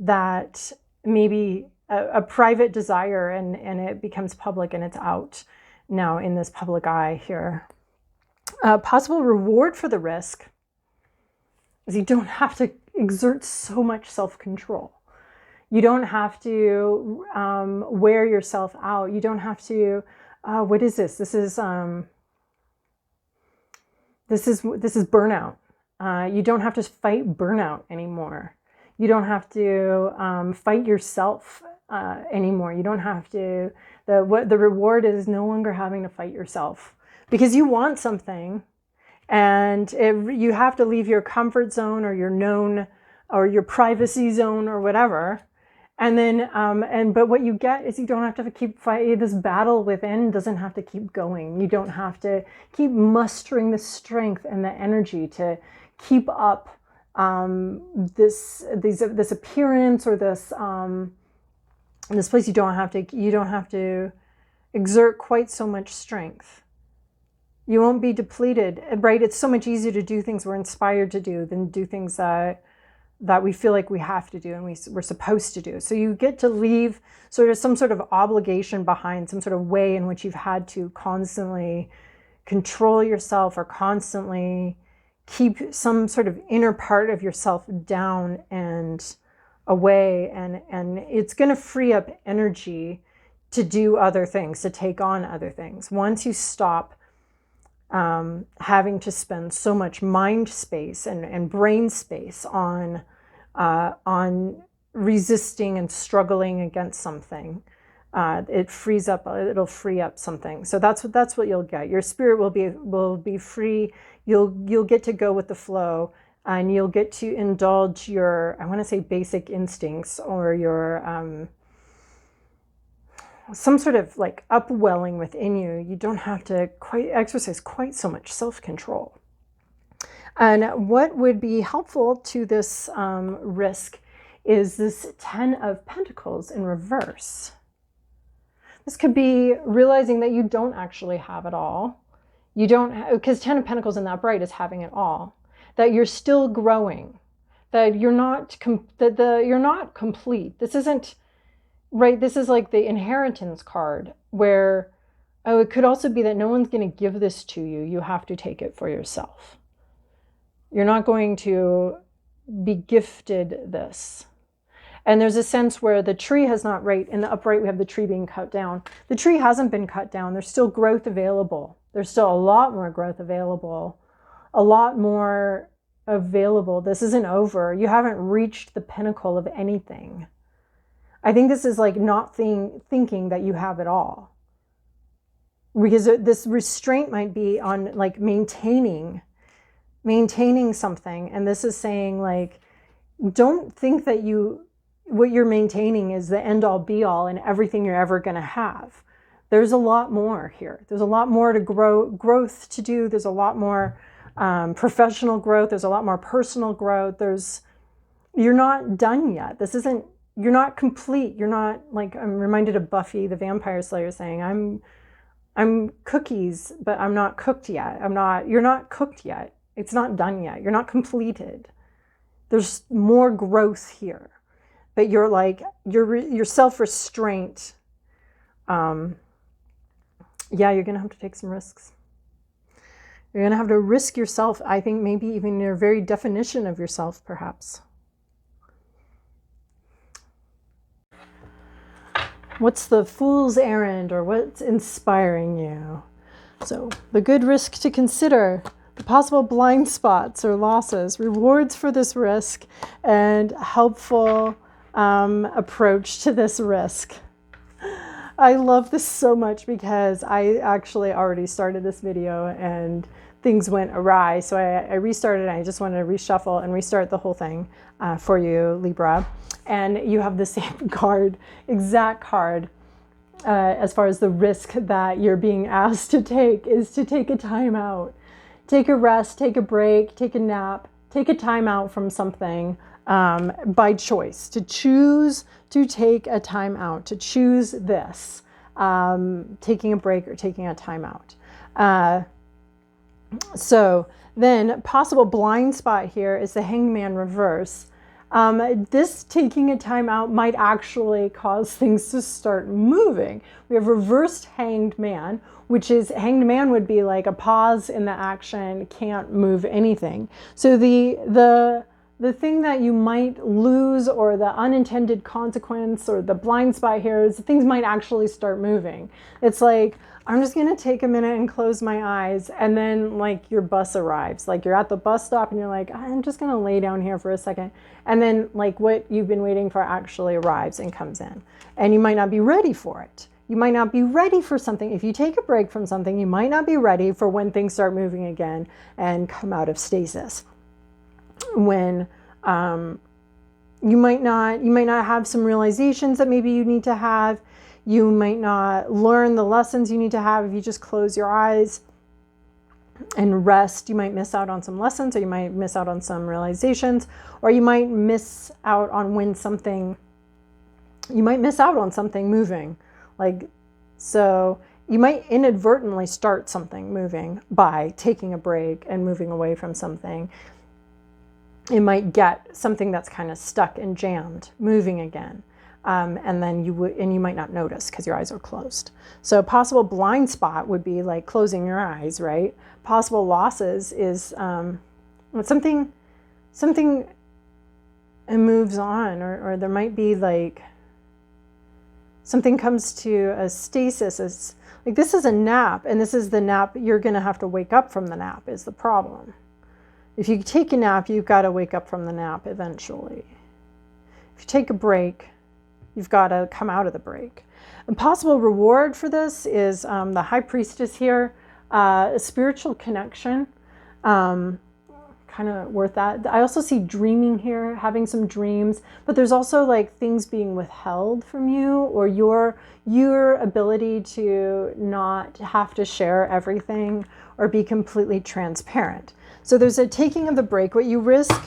that maybe a private desire and it becomes public and it's out now in this public eye here. Possible reward for the risk is you don't have to exert so much self-control. You don't have to wear yourself out. You don't have to, what is this? This is burnout. You don't have to fight burnout anymore. You don't have to fight yourself anymore. You don't have to, the reward is no longer having to fight yourself. Because you want something and you have to leave your comfort zone or your known or your privacy zone or whatever. And then, but what you get is you don't have to keep fighting. This battle within doesn't have to keep going. You don't have to keep mustering the strength and the energy to keep up this appearance or this place. You don't have to exert quite so much strength. You won't be depleted, right? It's so much easier to do things we're inspired to do than do things that we feel like we have to do and we're supposed to do. So you get to leave sort of some sort of obligation behind, some sort of way in which you've had to constantly control yourself or constantly keep some sort of inner part of yourself down and away. And it's going to free up energy to do other things, to take on other things. Once you stop having to spend so much mind space and brain space on resisting and struggling against something, it'll free up something. So that's what you'll get. Your spirit will be free. You'll get to go with the flow, and you'll get to indulge your, I want to say, basic instincts or your some sort of like upwelling within you. You don't have to exercise quite so much self-control. And what would be helpful to this risk is this 10 of Pentacles in reverse. This could be realizing that you don't actually have it all. You don't, because 10 of Pentacles in that bright is having it all. That you're still growing. That you're not you're not complete. This isn't. Right, this is like the inheritance card where, it could also be that no one's going to give this to you. You have to take it for yourself. You're not going to be gifted this. And there's a sense where the tree has not, right, in the upright we have the tree being cut down. The tree hasn't been cut down. There's still growth available. There's still a lot more growth available. A lot more available. This isn't over. You haven't reached the pinnacle of anything. I think this is like not thinking that you have it all. Because this restraint might be on like maintaining something. And this is saying like, don't think that what you're maintaining is the end all be all and everything you're ever going to have. There's a lot more here. There's a lot more to growth to do. There's a lot more professional growth. There's a lot more personal growth. You're not done yet. You're not complete. You're not, like, I'm reminded of Buffy the Vampire Slayer saying, I'm cookies, but I'm not cooked yet. You're not cooked yet. It's not done yet. You're not completed. There's more growth here. But you're like, your self-restraint, you're going to have to take some risks. You're going to have to risk yourself, I think maybe even your very definition of yourself, perhaps. What's the fool's errand, or what's inspiring you? So the good risk to consider, the possible blind spots or losses, rewards for this risk, and helpful approach to this risk. I love this so much because I actually already started this video and things went awry. So I restarted and I just wanted to reshuffle and restart the whole thing for you, Libra. And you have the same exact card, as far as the risk that you're being asked to take is to take a time out. take a rest, take a break, take a nap, take a time out from something by choice, to choose to take a time out, to choose this, taking a break or taking a time out. So then possible blind spot here is the Hanged Man reverse. This taking a time out might actually cause things to start moving. We have reversed Hanged Man, which is, Hanged Man would be like a pause in the action, can't move anything. So the thing that you might lose, or the unintended consequence, or the blind spot here, is things might actually start moving. It's like, I'm just going to take a minute and close my eyes, and then like your bus arrives. Like you're at the bus stop and you're like, I'm just going to lay down here for a second. And then like what you've been waiting for actually arrives and comes in. And you might not be ready for it. You might not be ready for something. If you take a break from something, you might not be ready for when things start moving again and come out of stasis. When you might not have some realizations that maybe you need to have. You might not learn the lessons you need to have if you just close your eyes and rest. You might miss out on some lessons, or you might miss out on some realizations, or you might miss out on something moving. Like, so you might inadvertently start something moving by taking a break and moving away from something. It might get something that's kind of stuck and jammed moving again. And then you might not notice because your eyes are closed. So possible blind spot would be like closing your eyes, right? Possible losses is something moves on, or there might be like something comes to a stasis. It's like, this is a nap, and this is the nap. You're going to have to wake up from the nap is the problem. If you take a nap, you've got to wake up from the nap eventually. If you take a break, you've got to come out of the break. A possible reward for this is the High Priestess here, a spiritual connection, kind of worth that. I also see dreaming here, having some dreams, but there's also like things being withheld from you, or your ability to not have to share everything or be completely transparent. So there's a taking of the break. What you risk,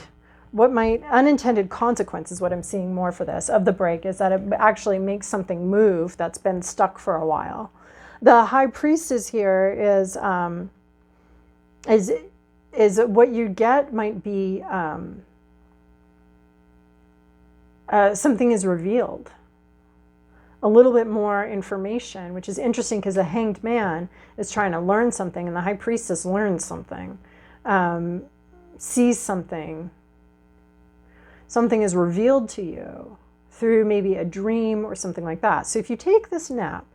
what might, unintended consequences, what I'm seeing more for this, of the break, is that it actually makes something move that's been stuck for a while. The High Priestess here is what you get might be something is revealed. A little bit more information, which is interesting because the Hanged Man is trying to learn something, and the High Priestess learns something, sees something. Something is revealed to you through maybe a dream or something like that. So if you take this nap,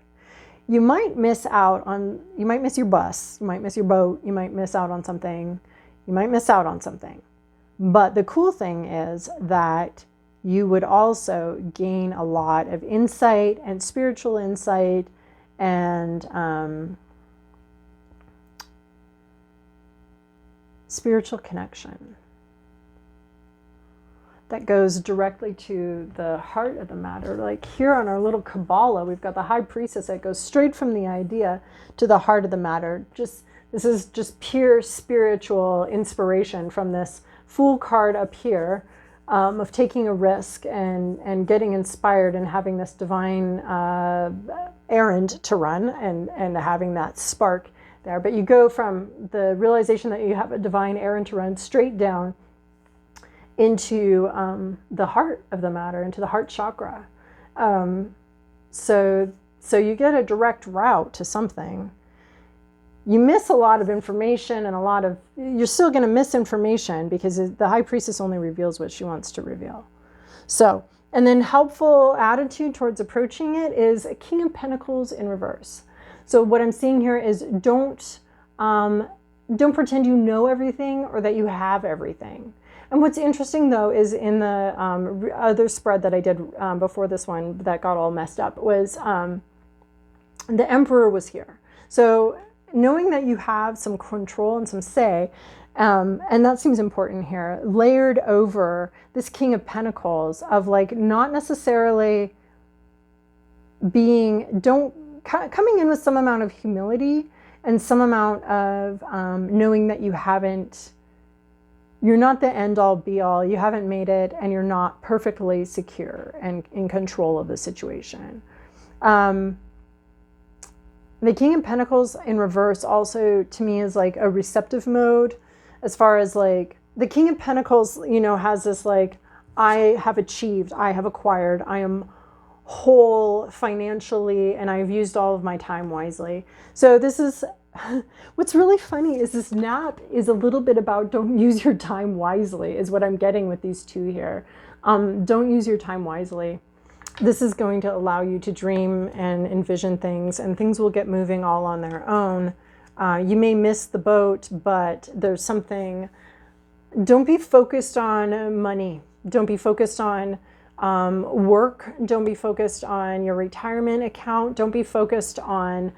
you might miss your bus, you might miss your boat, you might miss out on something, But the cool thing is that you would also gain a lot of insight and spiritual insight and spiritual connection that goes directly to the heart of the matter. Like here on our little Kabbalah, we've got the High Priestess that goes straight from the idea to the heart of the matter. This is just pure spiritual inspiration from this Fool card up here, of taking a risk and getting inspired and having this divine errand to run and having that spark there. But you go from the realization that you have a divine errand to run straight down into the heart of the matter, into the heart chakra. So you get a direct route to something. You miss a lot of information, and you're still going to miss information because the High Priestess only reveals what she wants to reveal. So, and then helpful attitude towards approaching it is a King of Pentacles in reverse. So what I'm seeing here is don't pretend you know everything or that you have everything. And what's interesting though is in the other spread that I did before this one that got all messed up was the Emperor was here. So knowing that you have some control and some say, and that seems important here, layered over this King of Pentacles of like not necessarily coming in with some amount of humility and some amount of knowing that you're not the end all be all, you haven't made it, and you're not perfectly secure and in control of the situation. The King of Pentacles in reverse also to me is like a receptive mode, as far as like the King of Pentacles, you know, has this like, I have achieved, I have acquired, I am whole financially, and I've used all of my time wisely. So this is, what's really funny is this nap is a little bit about don't use your time wisely, is what I'm getting with these two here. Don't use your time wisely. This is going to allow you to dream and envision things, and things will get moving all on their own. You may miss the boat, but there's something. Don't be focused on money. Don't be focused on work. Don't be focused on your retirement account. Don't be focused on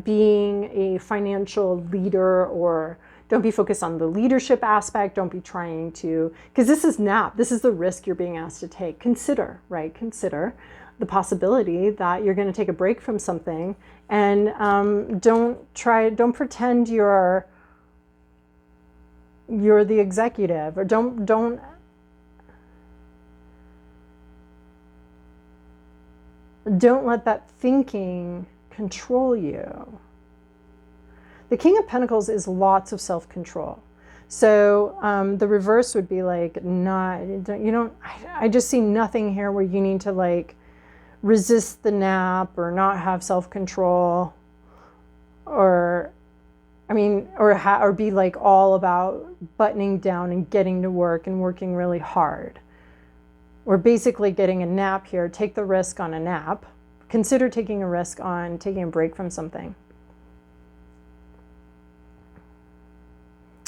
being a financial leader, or don't be focused on the leadership aspect. Don't be trying to, because this is nap. This is the risk you're being asked to take. Consider, right? Consider the possibility that you're going to take a break from something, and don't pretend you're the executive, or don't let that thinking control you. The King of Pentacles is lots of self-control. So the reverse would be like, I just see nothing here where you need to like resist the nap or not have self-control, or be like all about buttoning down and getting to work and working really hard. We're basically getting a nap here. Take the risk on a nap. Consider taking a risk on taking a break from something.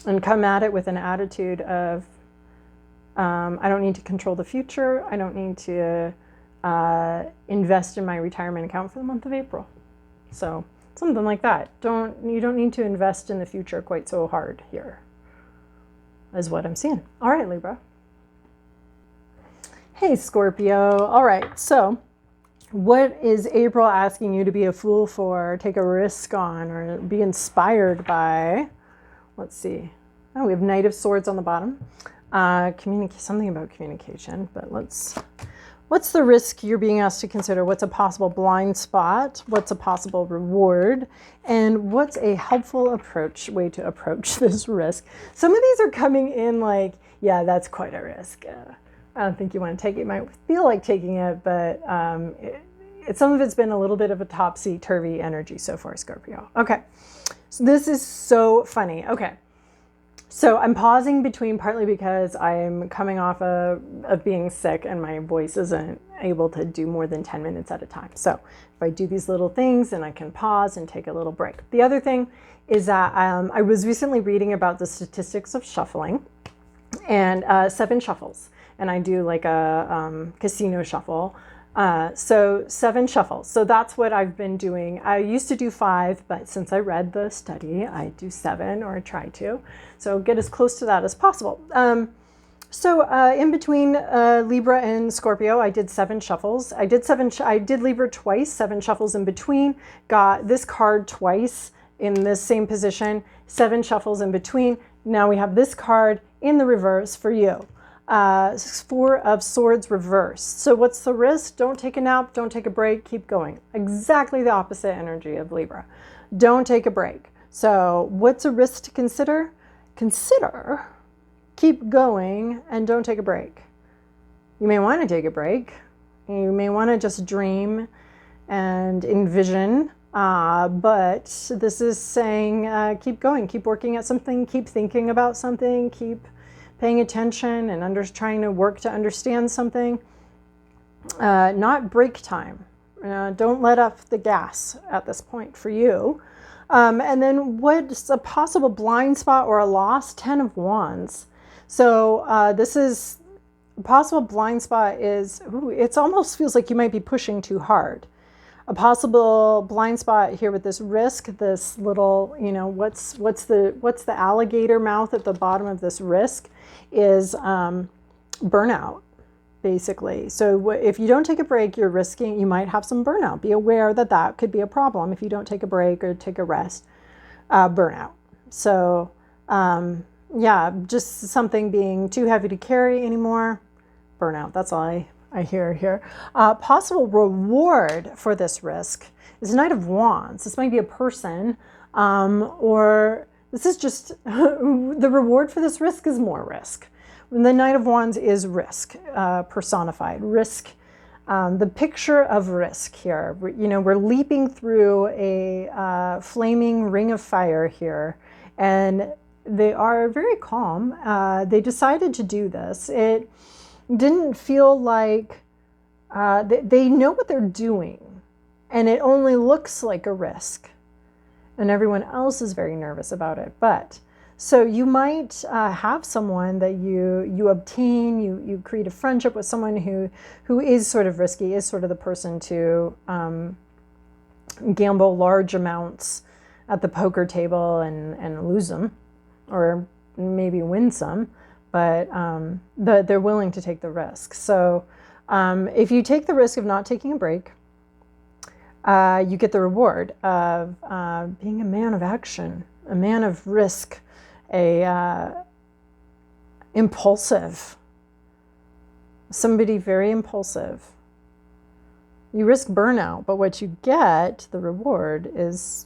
And come at it with an attitude of, I don't need to control the future. I don't need to invest in my retirement account for the month of April. So something like that. You don't need to invest in the future quite so hard here, is what I'm seeing. All right, Libra. Hey, Scorpio. All right, so what is April asking you to be a fool for, take a risk on, or be inspired by? Let's see. Oh, we have Knight of Swords on the bottom. Something about communication, but what's the risk you're being asked to consider? What's a possible blind spot? What's a possible reward? And what's a helpful way to approach this risk? Some of these are coming in like, yeah, that's quite a risk. I don't think you want to take it. You might feel like taking it, but some of it's been a little bit of a topsy-turvy energy so far, Scorpio. Okay, so this is so funny. Okay, so I'm pausing between, partly because I'm coming off of being sick and my voice isn't able to do more than 10 minutes at a time. So if I do these little things, then I can pause and take a little break. The other thing is that I was recently reading about the statistics of shuffling, and 7 shuffles. And I do like a casino shuffle. So 7 shuffles. So that's what I've been doing. I used to do 5, but since I read the study, I do 7, or I try to. So get as close to that as possible. In between Libra and Scorpio, I did 7 shuffles. I did Libra twice, 7 shuffles in between. Got this card twice in this same position, 7 shuffles in between. Now we have this card in the reverse for you. 4 of Swords reversed. So what's the risk? Don't take a nap, don't take a break, keep going. Exactly the opposite energy of Libra. Don't take a break. So what's a risk to consider? Consider, keep going, and don't take a break. You may want to take a break. You may want to just dream and envision, but this is saying keep going, keep working at something, keep thinking about something, keep paying attention and trying to work to understand something. Not break time. Don't let up the gas at this point for you. And then what's a possible blind spot or a loss? 10 of Wands. So this is a possible blind spot is, it almost feels like you might be pushing too hard. A possible blind spot here with this risk, this little, what's the alligator mouth at the bottom of this risk is burnout, basically. So if you don't take a break, you're risking, you might have some burnout. Be aware that that could be a problem if you don't take a break or take a rest. burnout. So yeah, just something being too heavy to carry anymore. Burnout. That's all I hear here. Possible reward for this risk is Knight of Wands. This might be a person, or this is just the reward for this risk is more risk. The Knight of Wands is risk personified. Risk, the picture of risk here. We're leaping through a flaming ring of fire here, and they are very calm. They decided to do this. It didn't feel like they know what they're doing, and it only looks like a risk, and everyone else is very nervous about it. But so you might have someone that you obtain, you create a friendship with someone who is sort of risky, is sort of the person to gamble large amounts at the poker table and lose them, or maybe win some, but they're willing to take the risk. So if you take the risk of not taking a break, you get the reward of being a man of action, a man of risk, impulsive, somebody very impulsive. You risk burnout, but what you get, the reward, is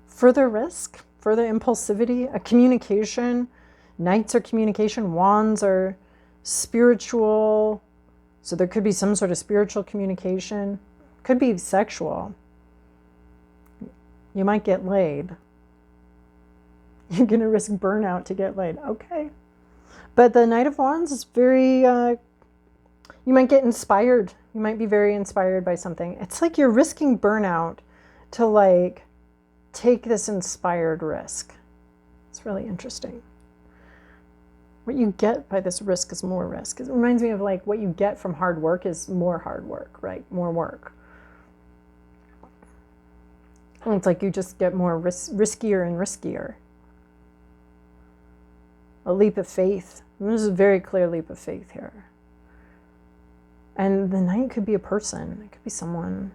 further risk, further impulsivity, a communication. Knights are communication, wands are spiritual. So there could be some sort of spiritual communication. Could be sexual. You might get laid. You're going to risk burnout to get laid. Okay. But the Knight of Wands is very, you might get inspired. You might be very inspired by something. It's like you're risking burnout to like take this inspired risk. It's really interesting. What you get by this risk is more risk. It reminds me of like what you get from hard work is more hard work, right? More work. And it's like you just get more riskier and riskier. A leap of faith. And there's a very clear leap of faith here. And the Knight could be a person. It could be someone.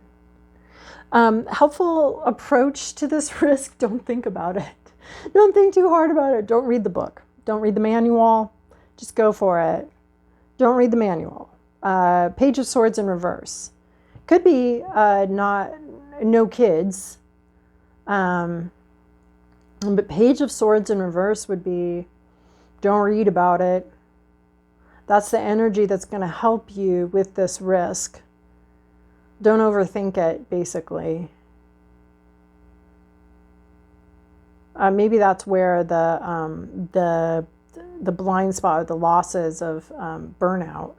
Helpful approach to this risk. Don't think about it. Don't think too hard about it. Don't read the book. Don't read the manual. Just go for it. Don't read the manual. Page of Swords in reverse. Could be no kids. But Page of Swords in reverse would be, don't read about it. That's the energy that's going to help you with this risk. Don't overthink it, basically. Maybe that's where the blind spot, or the losses of burnout.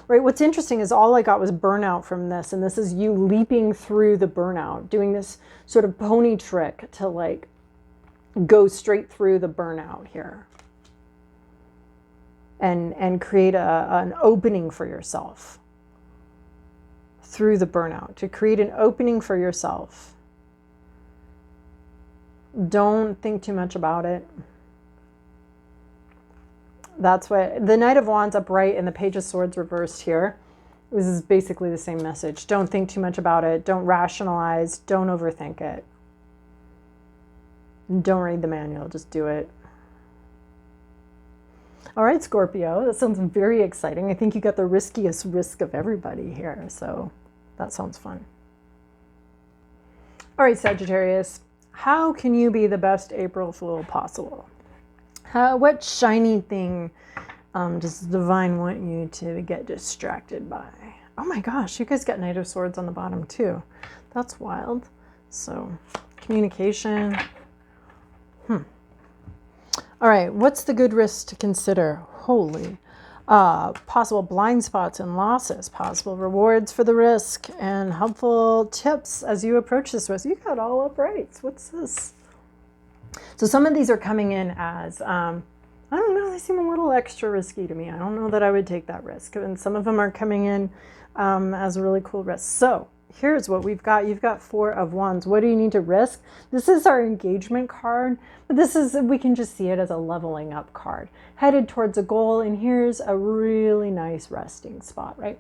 Right. What's interesting is all I got was burnout from this, and this is you leaping through the burnout, doing this sort of pony trick to like go straight through the burnout here, and create an opening for yourself through the burnout, to create an opening for yourself. Don't think too much about it. That's what the Knight of Wands upright and the Page of Swords reversed here. This is basically the same message. Don't think too much about it. Don't rationalize. Don't overthink it. Don't read the manual. Just do it. All right, Scorpio. That sounds very exciting. I think you got the riskiest risk of everybody here. So that sounds fun. All right, Sagittarius. How can you be the best April Fool possible? What shiny thing does the divine want you to get distracted by? Oh my gosh, you guys got Knight of Swords on the bottom too. That's wild. So, communication. All right, what's the good risk to consider? Holy. Possible blind spots and losses, possible rewards for the risk, and helpful tips as you approach this risk. You got all uprights. What's this? So some of these are coming in as, I don't know, they seem a little extra risky to me. I don't know that I would take that risk. And some of them are coming in as a really cool risk. So here's what we've got. You've got Four of Wands. What do you need to risk? This is our engagement card, but this is, we can just see it as a leveling up card. Headed towards a goal, and here's a really nice resting spot, right?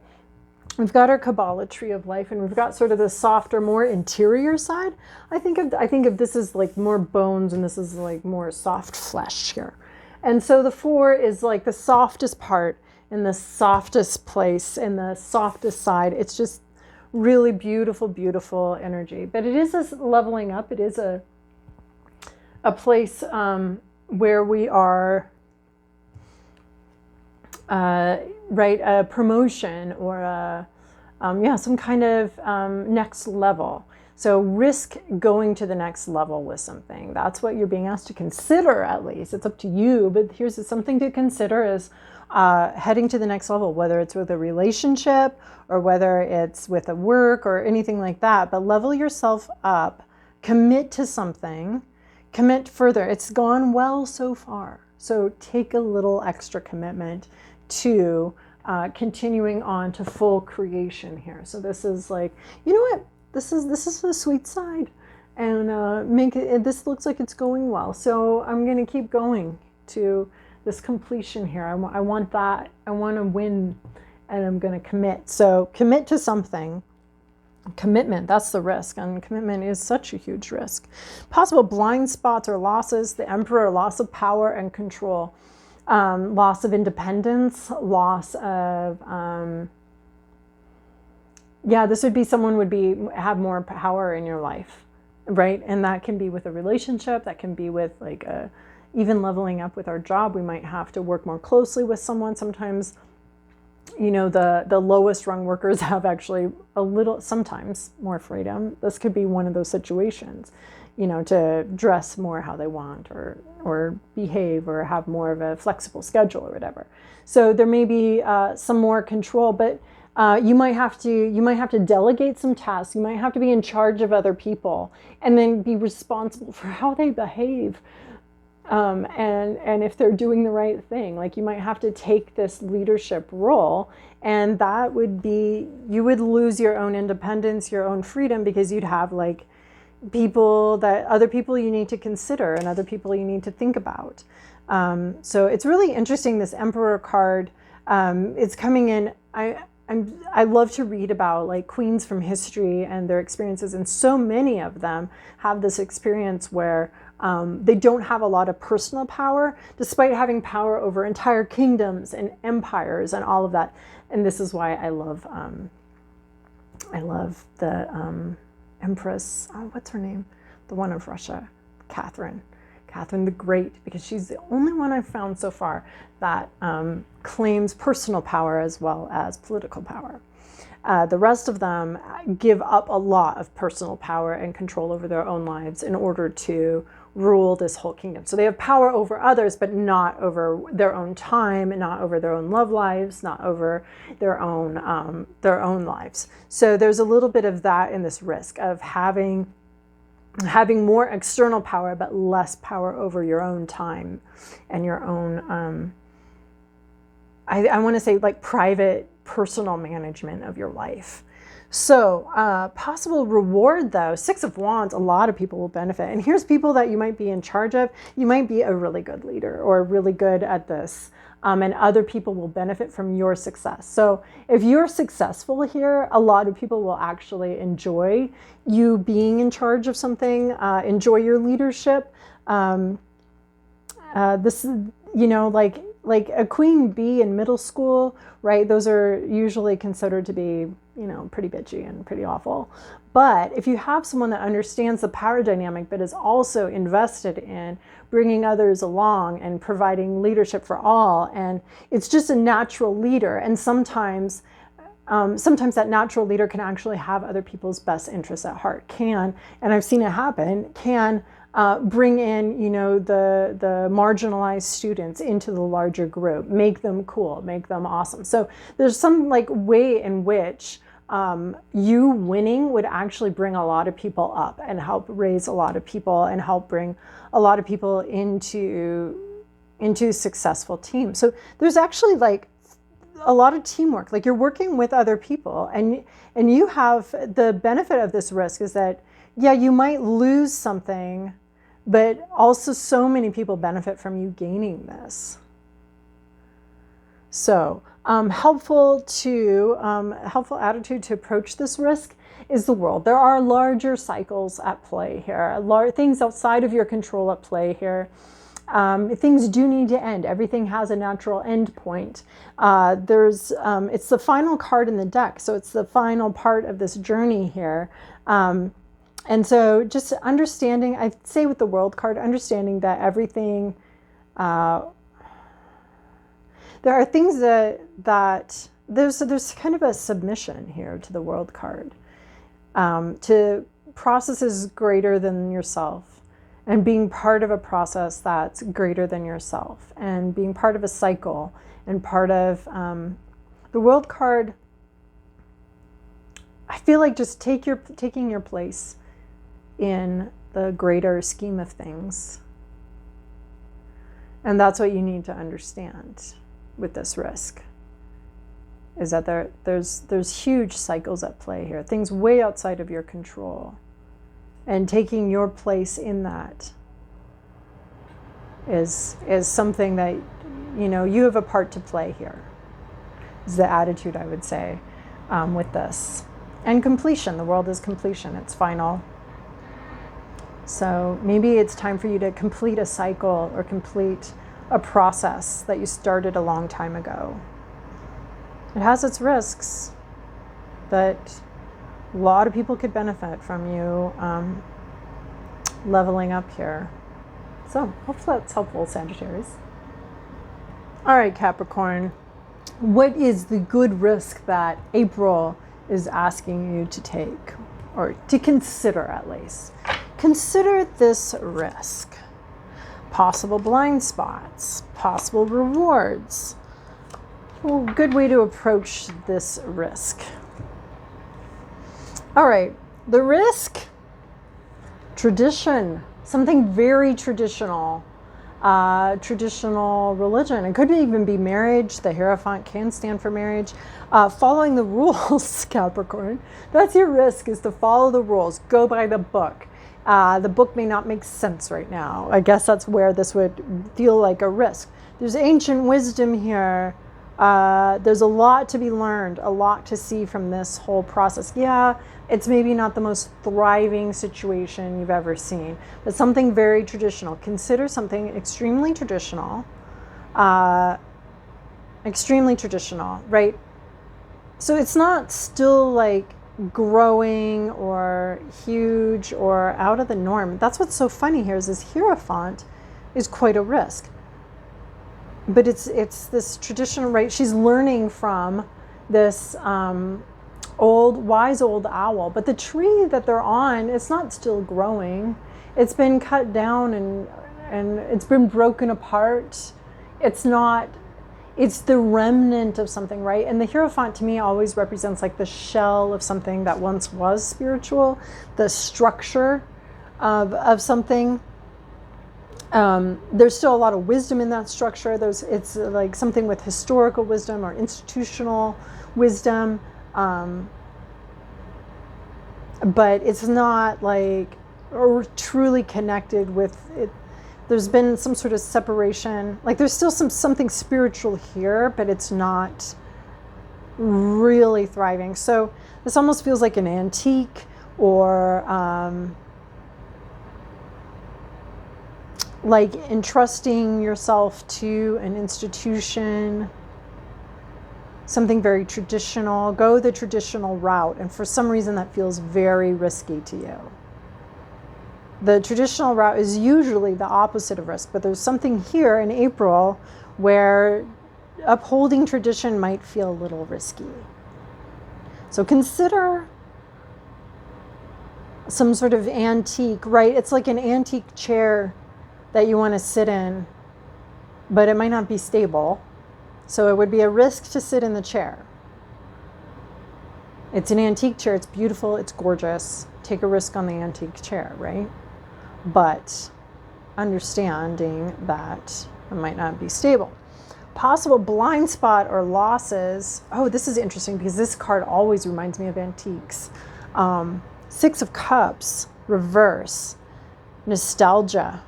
we've got our Kabbalah tree of life, and we've got sort of the softer, more interior side. I think of this as like more bones, and this is like more soft flesh here. And so the 4 is like the softest part in the softest place and the softest side. It's just really beautiful, beautiful energy. But it is a leveling up. It is a place where we are, right, a promotion or some kind of next level. So risk going to the next level with something. That's what you're being asked to consider, at least. It's up to you, but here's something to consider is heading to the next level, whether it's with a relationship or whether it's with a work or anything like that. But level yourself up, commit to something, commit further. It's gone well so far. So take a little extra commitment to continuing on to full creation here. So this is like, you know what? This is the sweet side, and make it. This looks like it's going well. So I'm going to keep going to this completion here. I want that. I want to win, and I'm going to commit. So commit to something. Commitment, that's the risk, and commitment is such a huge risk. Possible blind spots or losses. The Emperor, loss of power and control, loss of independence, loss of this would be someone have more power in your life, right? And that can be with a relationship, that can be with like even leveling up with our job. We might have to work more closely with someone. Sometimes, you know, the lowest rung workers have actually sometimes more freedom. This could be one of those situations, you know, to dress more how they want or behave or have more of a flexible schedule or whatever. So there may be some more control, but you might have to delegate some tasks. You might have to be in charge of other people and then be responsible for how they behave. And if they're doing the right thing, like you might have to take this leadership role, and that would be, you would lose your own independence, your own freedom, because you'd have like other people you need to consider and other people you need to think about. So it's really interesting, this Emperor card. It's coming in. I love to read about like queens from history and their experiences, and so many of them have this experience where they don't have a lot of personal power, despite having power over entire kingdoms and empires and all of that. And this is why I love the Empress. Oh, what's her name? The one of Russia, Catrin the Great, because she's the only one I've found so far that claims personal power as well as political power. The rest of them give up a lot of personal power and control over their own lives in order to rule this whole kingdom. So they have power over others, but not over their own time, not over their own love lives, not over their own lives. So there's a little bit of that in this risk of having more external power, but less power over your own time and your own, I want to say like private, personal management of your life. So possible reward though, 6 of Wands, a lot of people will benefit. And here's people that you might be in charge of. You might be a really good leader or really good at this. And other people will benefit from your success. So if you're successful here, a lot of people will actually enjoy you being in charge of something, enjoy your leadership. This is, you know, like a queen bee in middle school, right? Those are usually considered to be, you know, pretty bitchy and pretty awful. But if you have someone that understands the power dynamic, but is also invested in bringing others along and providing leadership for all, and it's just a natural leader, and sometimes that natural leader can actually have other people's best interests at heart, and I've seen it happen, bring in, you know, the marginalized students into the larger group, make them cool, make them awesome. So there's some like way in which you winning would actually bring a lot of people up and help raise a lot of people and help bring a lot of people into successful teams. So there's actually like a lot of teamwork, like you're working with other people, and you have the benefit of this risk is that, yeah, you might lose something, but also so many people benefit from you gaining this. So Helpful attitude to approach this risk is the world. There are larger cycles at play here, things outside of your control at play here. Things do need to end. Everything has a natural end point. It's the final card in the deck, so it's the final part of this journey here. And so just understanding, I'd say with the world card, understanding that everything, there are things that there's kind of a submission here to the world card, to processes greater than yourself, and being part of a process that's greater than yourself, and being part of a cycle, and part of the world card. I feel like just taking your place in the greater scheme of things. And that's what you need to understand with this risk, is that there's huge cycles at play here, things way outside of your control. And taking your place in that is something that, you have a part to play here, is the attitude I would say with this. And completion, the world is completion, it's final. So maybe it's time for you to complete a cycle or complete a process that you started a long time ago. It has its risks, but a lot of people could benefit from you leveling up here. So hopefully that's helpful, Sagittarius. All right, Capricorn. What is the good risk that April is asking you to take, or to consider at least? Consider this risk. Possible blind spots, possible rewards. Well, good way to approach this risk. All right, the risk, tradition, something very traditional, traditional religion. It could even be marriage. The Hierophant can stand for marriage. Following the rules, Capricorn. That's your risk, is to follow the rules. Go by the book. The book may not make sense right now. I guess that's where this would feel like a risk. There's ancient wisdom here. There's a lot to be learned, a lot to see from this whole process. Yeah, it's maybe not the most thriving situation you've ever seen, but something very traditional. Consider something extremely traditional, right? So it's not still like growing or huge or out of the norm. That's what's so funny here, is this Hierophant is quite a risk. But it's this tradition, right? She's learning from this wise old owl. But the tree that they're on, it's not still growing. It's been cut down and it's been broken apart. It's the remnant of something, right? And the Hierophant to me always represents like the shell of something that once was spiritual, the structure of something. There's still a lot of wisdom in that structure. It's like something with historical wisdom or institutional wisdom, but it's not like or truly connected with it. There's been some sort of separation. Like there's still something spiritual here, but it's not really thriving. So this almost feels like an antique, or like entrusting yourself to an institution, something very traditional. Go the traditional route, and for some reason that feels very risky to you. The traditional route is usually the opposite of risk, but there's something here in April where upholding tradition might feel a little risky. So consider some sort of antique, right? It's like an antique chair that you want to sit in, but it might not be stable. So it would be a risk to sit in the chair. It's an antique chair. It's beautiful. It's gorgeous. Take a risk on the antique chair, right? But understanding that it might not be stable. Possible blind spot or losses. Oh, this is interesting because this card always reminds me of antiques. 6 of Cups, reverse. Nostalgia.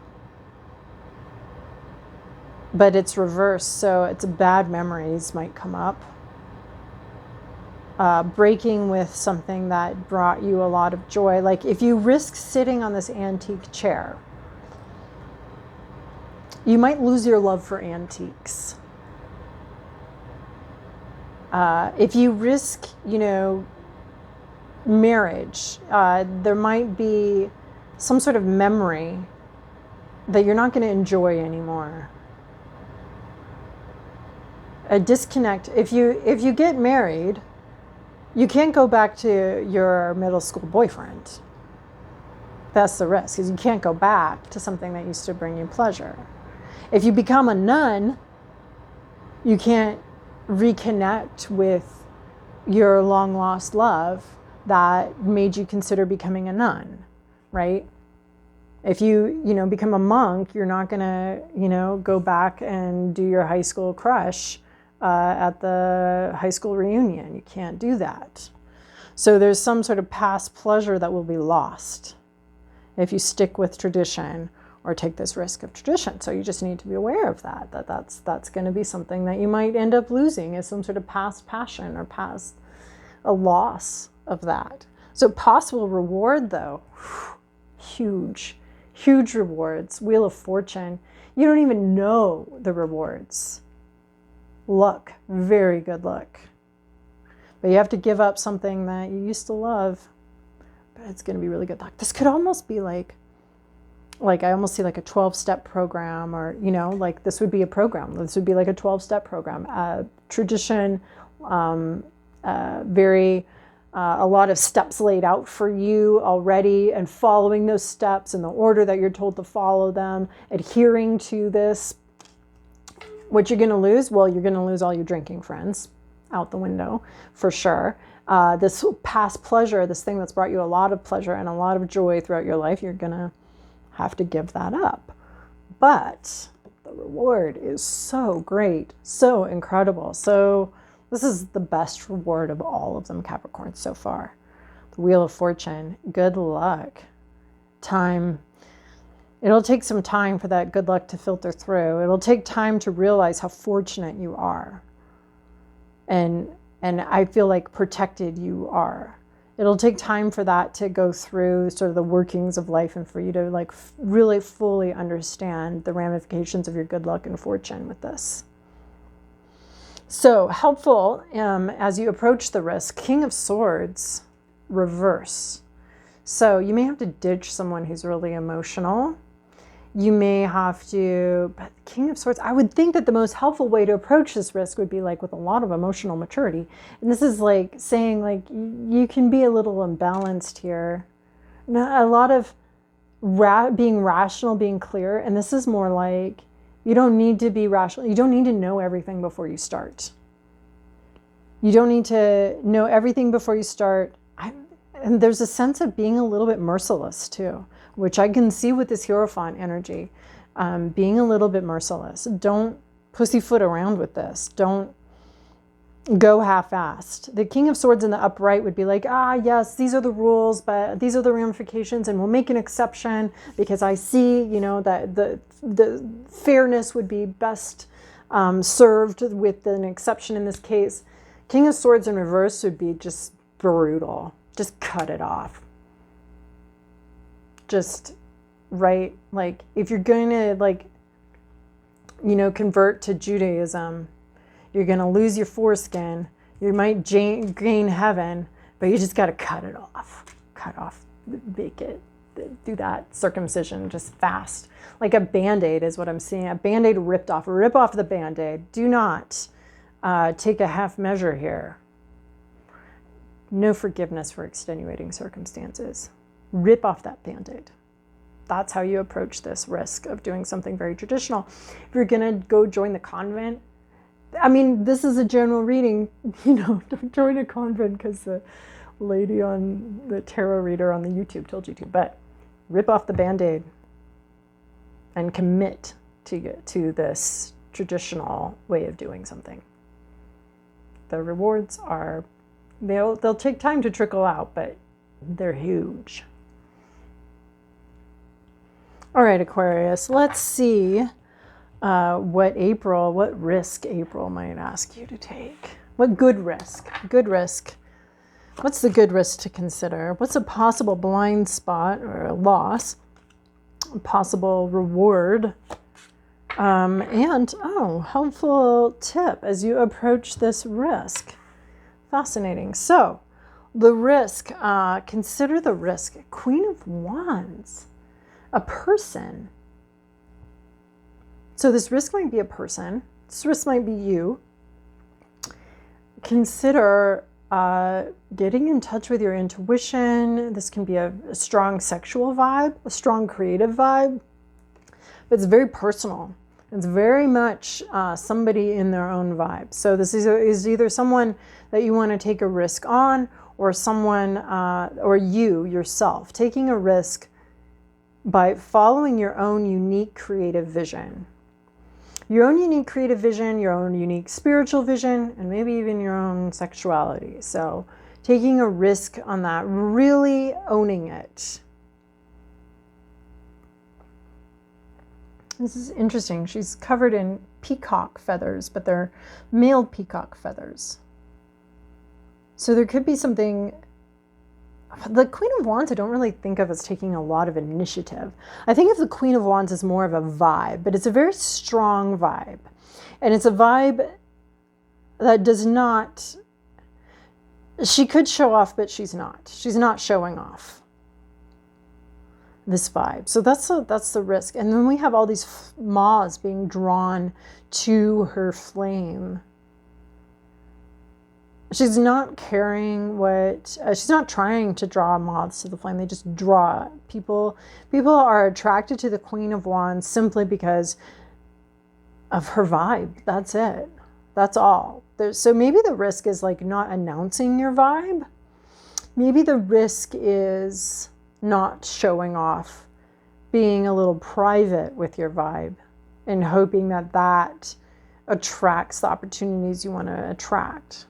But it's reversed, so it's bad memories might come up. breaking with something that brought you a lot of joy. Like if you risk sitting on this antique chair, you might lose your love for antiques. If you risk, marriage, there might be some sort of memory that you're not going to enjoy anymore. A disconnect. If you get married, you can't go back to your middle school boyfriend. That's the risk, because you can't go back to something that used to bring you pleasure. If you become a nun, you can't reconnect with your long lost love that made you consider becoming a nun, right? If you become a monk, you're not going to, go back and do your high school crush at the high school reunion. You can't do that. So there's some sort of past pleasure that will be lost if you stick with tradition or take this risk of tradition. So you just need to be aware of that's going to be something that you might end up losing, is some sort of past passion or a loss of that. So possible reward though, huge rewards. Wheel of Fortune. You don't even know the rewards. Luck, very good luck. But you have to give up something that you used to love, but it's going to be really good luck. This could almost be like I almost see like a 12-step program, or, like this would be a program. This would be like a 12-step program. Tradition, a lot of steps laid out for you already, and following those steps in the order that you're told to follow them, adhering to this. What you're going to lose? Well, you're going to lose all your drinking friends out the window, for sure. This past pleasure, this thing that's brought you a lot of pleasure and a lot of joy throughout your life, you're going to have to give that up. But the reward is so great, so incredible. So this is the best reward of all of them, Capricorn, so far. The Wheel of Fortune, good luck. Time. It'll take some time for that good luck to filter through. It'll take time to realize how fortunate you are. And I feel like protected you are. It'll take time for that to go through sort of the workings of life, and for you to like really fully understand the ramifications of your good luck and fortune with this. So helpful as you approach the risk, King of Swords, reverse. So you may have to ditch someone who's really emotional. You may have to, but King of Swords, I would think that the most helpful way to approach this risk would be like with a lot of emotional maturity. And this is like saying like you can be a little imbalanced here. A lot of being rational, being clear. And this is more like you don't need to be rational. You don't need to know everything before you start. You don't need to know everything before you start. And there's a sense of being a little bit merciless too, which I can see with this Hierophant energy, being a little bit merciless. Don't pussyfoot around with this. Don't go half-assed. The King of Swords in the upright would be like, yes, these are the rules, but these are the ramifications, and we'll make an exception because I see, that the fairness would be best served with an exception in this case. King of Swords in reverse would be just brutal. Just cut it off. Just, right? Like, if you're going to, convert to Judaism, you're going to lose your foreskin. You might gain heaven, but you just got to cut it off. Cut off, make it, do that circumcision just fast. Like a Band-Aid is what I'm seeing. A Band-Aid ripped off. Rip off the Band-Aid. Do not take a half measure here. No forgiveness for extenuating circumstances. Rip off that Band-Aid. That's how you approach this risk of doing something very traditional. If you're going to go join the convent, I mean, this is a general reading, don't join a convent because the lady on the tarot reader on the YouTube told you to, but rip off the Band-Aid and commit to this traditional way of doing something. The rewards are, they'll take time to trickle out, but they're huge. All right, Aquarius, let's see what risk April might ask you to take. What good risk What's the good risk to consider? What's a possible blind spot or a loss? A possible reward? And, helpful tip as you approach this risk. Fascinating. So, the risk, consider the risk. Queen of Wands, a person. So this risk might be a person. This risk might be you. Consider getting in touch with your intuition. This can be a strong sexual vibe, a strong creative vibe, but it's very personal. It's very much somebody in their own vibe. So this is either someone that you want to take a risk on, or someone, or you yourself, taking a risk by following your own unique creative vision. Your own unique creative vision, your own unique spiritual vision, and maybe even your own sexuality. So taking a risk on that, really owning it. This is interesting. She's covered in peacock feathers, but they're male peacock feathers. So there could be something. The Queen of Wands I don't really think of as taking a lot of initiative. I think of the Queen of Wands as more of a vibe, but it's a very strong vibe. And it's a vibe that does not, she could show off, but she's not. She's not showing off this vibe. So that's the risk. And then we have all these moths being drawn to her flame. She's not caring she's not trying to draw moths to the flame. They just draw it. People are attracted to the Queen of Wands simply because of her vibe. That's it. That's all. So maybe the risk is like not announcing your vibe. Maybe the risk is not showing off, being a little private with your vibe and hoping that attracts the opportunities you want to attract.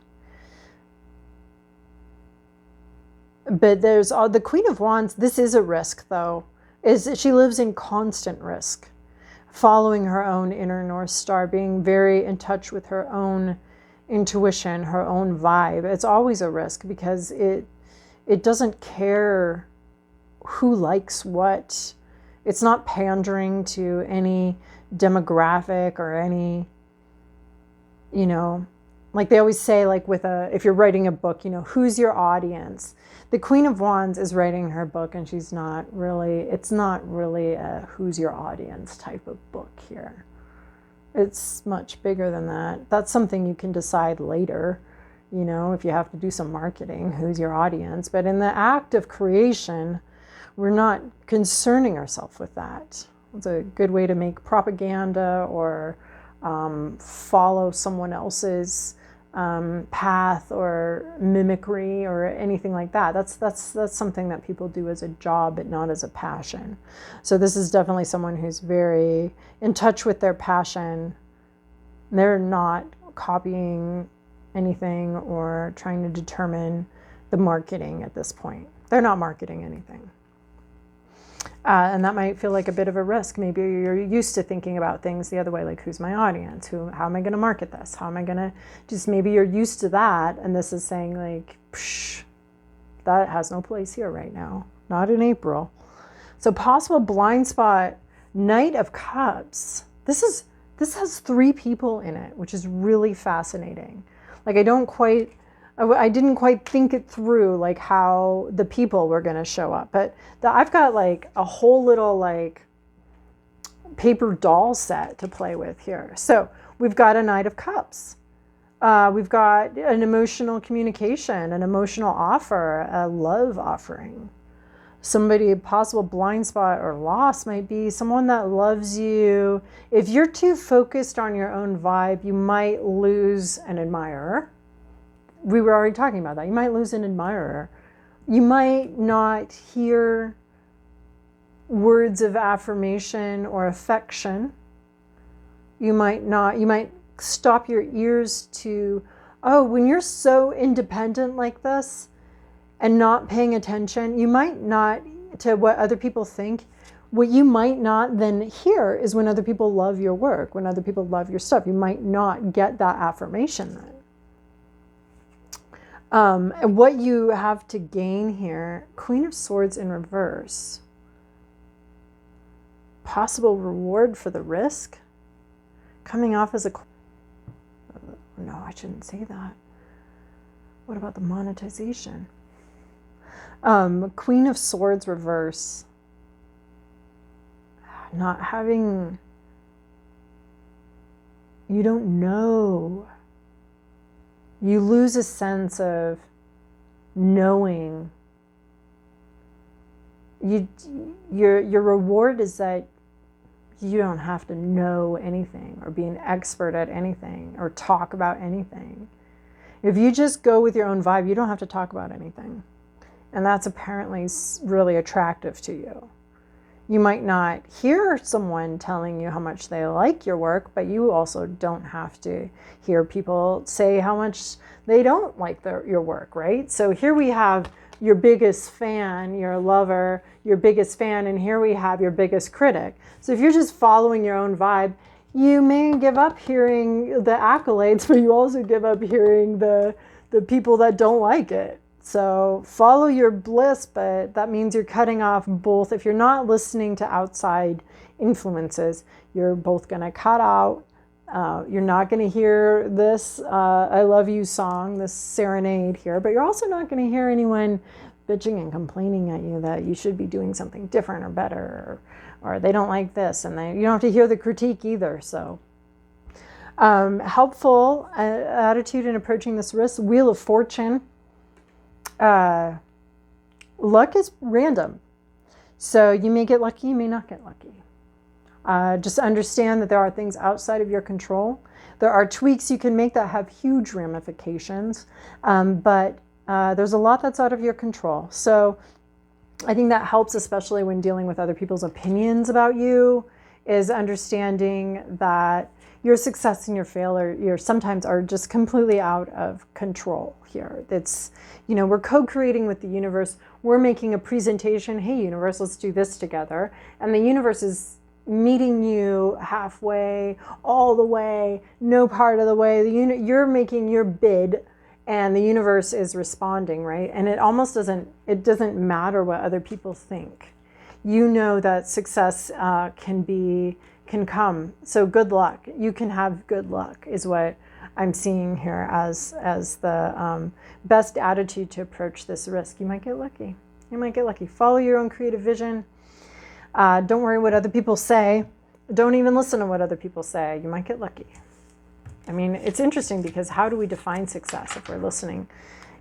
But there's the Queen of Wands. This is a risk, though. She lives in constant risk, following her own inner North Star, being very in touch with her own intuition, her own vibe. It's always a risk because it doesn't care who likes what. It's not pandering to any demographic or any, like they always say, like if you're writing a book, who's your audience? The Queen of Wands is writing her book, and it's not really a who's your audience type of book here. It's much bigger than that. That's something you can decide later, if you have to do some marketing, who's your audience. But in the act of creation, we're not concerning ourselves with that. It's a good way to make propaganda or follow someone else's path or mimicry or anything like that. That's something that people do as a job, but not as a passion. So this is definitely someone who's very in touch with their passion. They're not copying anything or trying to determine the marketing at this point. They're not marketing anything. And that might feel like a bit of a risk. Maybe you're used to thinking about things the other way, like who's my audience? How am I going to market this? How am I going to maybe you're used to that. And this is saying like, psh, that has no place here right now. Not in April. So possible blind spot, Knight of Cups. This has 3 people in it, which is really fascinating. Like I didn't quite think it through, like how the people were going to show up. But I've got like a whole little like paper doll set to play with here. So we've got a Knight of Cups. We've got an emotional communication, an emotional offer, a love offering. Somebody, a possible blind spot or loss might be someone that loves you. If you're too focused on your own vibe, you might lose an admirer. We were already talking about that. You might lose an admirer. You might not hear words of affirmation or affection. You might stop your ears to, when you're so independent like this and not paying attention, you might not to what other people think. What you might not then hear is when other people love your work, when other people love your stuff. You might not get that affirmation then. And what you have to gain here, Queen of Swords in reverse. Possible reward for the risk. Coming off as a... No, I shouldn't say that. What about the monetization? Queen of Swords reverse. Not having... You don't know. You lose a sense of knowing. Your reward is that you don't have to know anything or be an expert at anything or talk about anything. If you just go with your own vibe, you don't have to talk about anything. And that's apparently really attractive to you. You might not hear someone telling you how much they like your work, but you also don't have to hear people say how much they don't like your work, right? So here we have your biggest fan, your lover, your biggest fan, and here we have your biggest critic. So if you're just following your own vibe, you may give up hearing the accolades, but you also give up hearing the people that don't like it. So follow your bliss, but that means you're cutting off both. If you're not listening to outside influences, you're both going to cut out. You're not going to hear this I love you song, this serenade here, but you're also not going to hear anyone bitching and complaining at you that you should be doing something different or better, or they don't like this, and you don't have to hear the critique either. So helpful attitude in approaching this risk. Wheel of Fortune. Luck is random. So you may get lucky, you may not get lucky. Just understand that there are things outside of your control. There are tweaks you can make that have huge ramifications, but there's a lot that's out of your control. So I think that helps, especially when dealing with other people's opinions about you, is understanding that your success and your failure sometimes are just completely out of control here. It's, we're co-creating with the universe. We're making a presentation. Hey, universe, let's do this together. And the universe is meeting you halfway, all the way, no part of the way. You're making your bid, and the universe is responding, right? And it almost doesn't matter what other people think. You know that success can come. So good luck. You can have good luck is what I'm seeing here as the best attitude to approach this risk. You might get lucky. You might get lucky. Follow your own creative vision. Don't worry what other people say. Don't even listen to what other people say. You might get lucky. I mean, it's interesting because how do we define success if we're listening?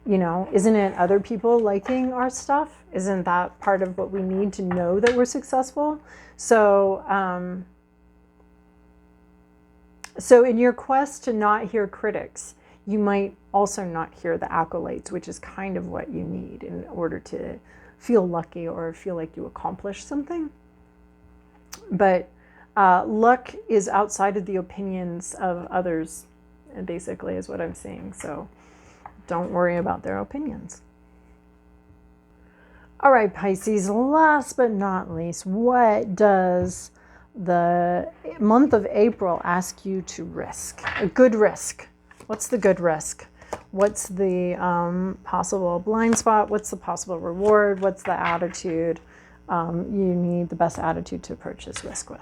Isn't it other people liking our stuff? Isn't that part of what we need to know that we're successful? So in your quest to not hear critics, you might also not hear the accolades, which is kind of what you need in order to feel lucky or feel like you accomplished something. But luck is outside of the opinions of others, basically, is what I'm seeing. So don't worry about their opinions. All right, Pisces, last but not least, what does the month of April ask you to risk? A good risk. What's the good risk? What's the possible blind spot? What's the possible reward? What's the attitude you need the best attitude to approach this risk with?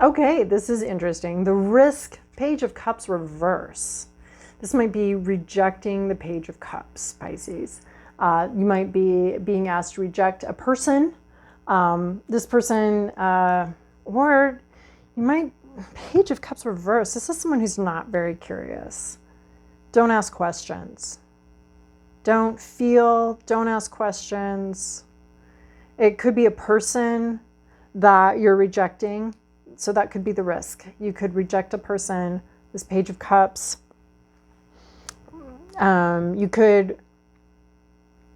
Okay, this is interesting. The risk, Page of Cups reverse. This might be rejecting the Page of Cups, Pisces. You might be being asked to reject a person. This person, or you might, Page of Cups reverse. This is someone who's not very curious. Don't ask questions. Don't ask questions. It could be a person that you're rejecting. So that could be the risk. You could reject a person, this Page of Cups. You could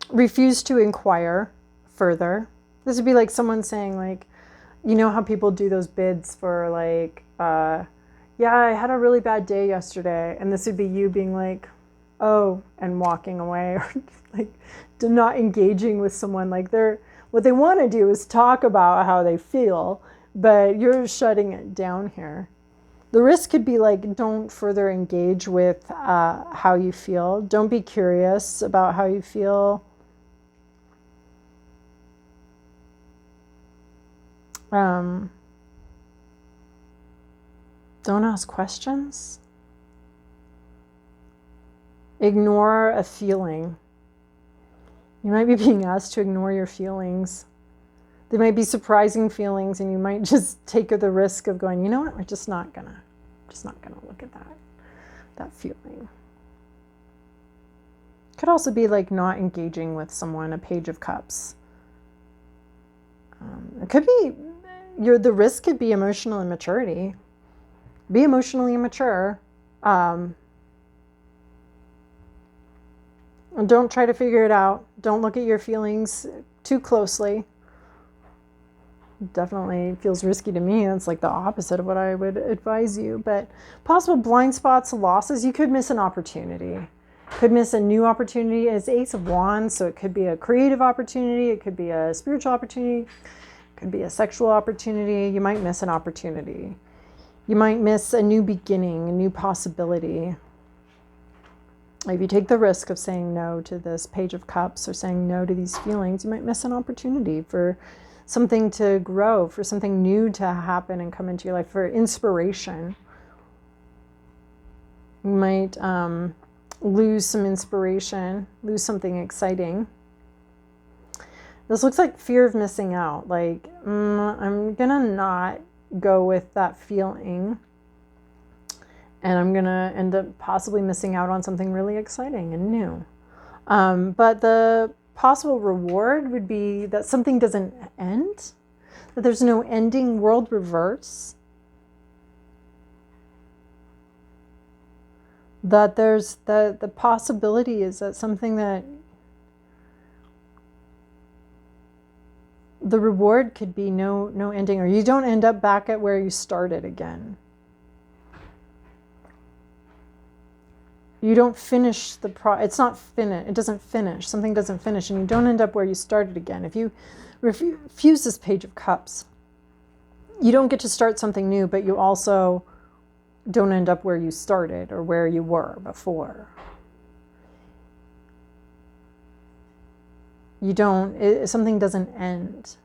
refuse to inquire further. This would be like someone saying, like, how people do those bids for like, yeah, I had a really bad day yesterday. And this would be you being like, oh, and walking away, or like not engaging with someone. Like what they want to do is talk about how they feel, but you're shutting it down here. The risk could be like, don't further engage with how you feel. Don't be curious about how you feel. Don't ask questions. Ignore a feeling. You might be being asked to ignore your feelings. There might be surprising feelings, and you might just take the risk of going, you know what, we're just not gonna look at that feeling. Could also be like not engaging with someone, a Page of Cups. It could be the risk could be emotional immaturity. Be emotionally immature. And don't try to figure it out. Don't look at your feelings too closely. Definitely feels risky to me. It's like the opposite of what I would advise you. But possible blind spots, losses. You could miss an opportunity. Could miss a new opportunity. It's Ace of Wands, so it could be a creative opportunity. It could be a spiritual opportunity. It could be a sexual opportunity. You might miss an opportunity. You might miss a new beginning, a new possibility. If you take the risk of saying no to this Page of Cups or saying no to these feelings, you might miss an opportunity for something to grow, for something new to happen and come into your life, for inspiration. You might lose some inspiration, lose something exciting. This looks like fear of missing out. Like, I'm going to not go with that feeling. And I'm going to end up possibly missing out on something really exciting and new. But the possible reward would be that something doesn't end, that there's no ending, world reverse. That there's the possibility is that something that the reward could be no ending, or you don't end up back at where you started again. You don't finish it's not finished. It doesn't finish. Something doesn't finish, and you don't end up where you started again. If you refuse this Page of Cups, you don't get to start something new, but you also don't end up where you started or where you were before. Something doesn't end.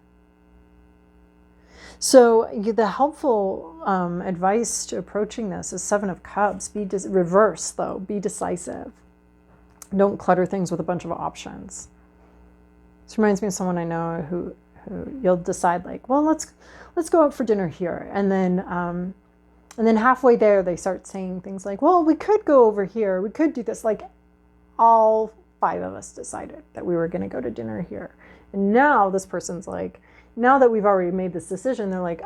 So the helpful advice to approaching this is Seven of Cups. Reverse, though. Be decisive. Don't clutter things with a bunch of options. This reminds me of someone I know who you'll decide, like, well, let's go out for dinner here, and then halfway there they start saying things like, well, we could go over here, we could do this. Like, all 5 of us decided that we were going to go to dinner here, and now this person's like, now that we've already made this decision, they're like,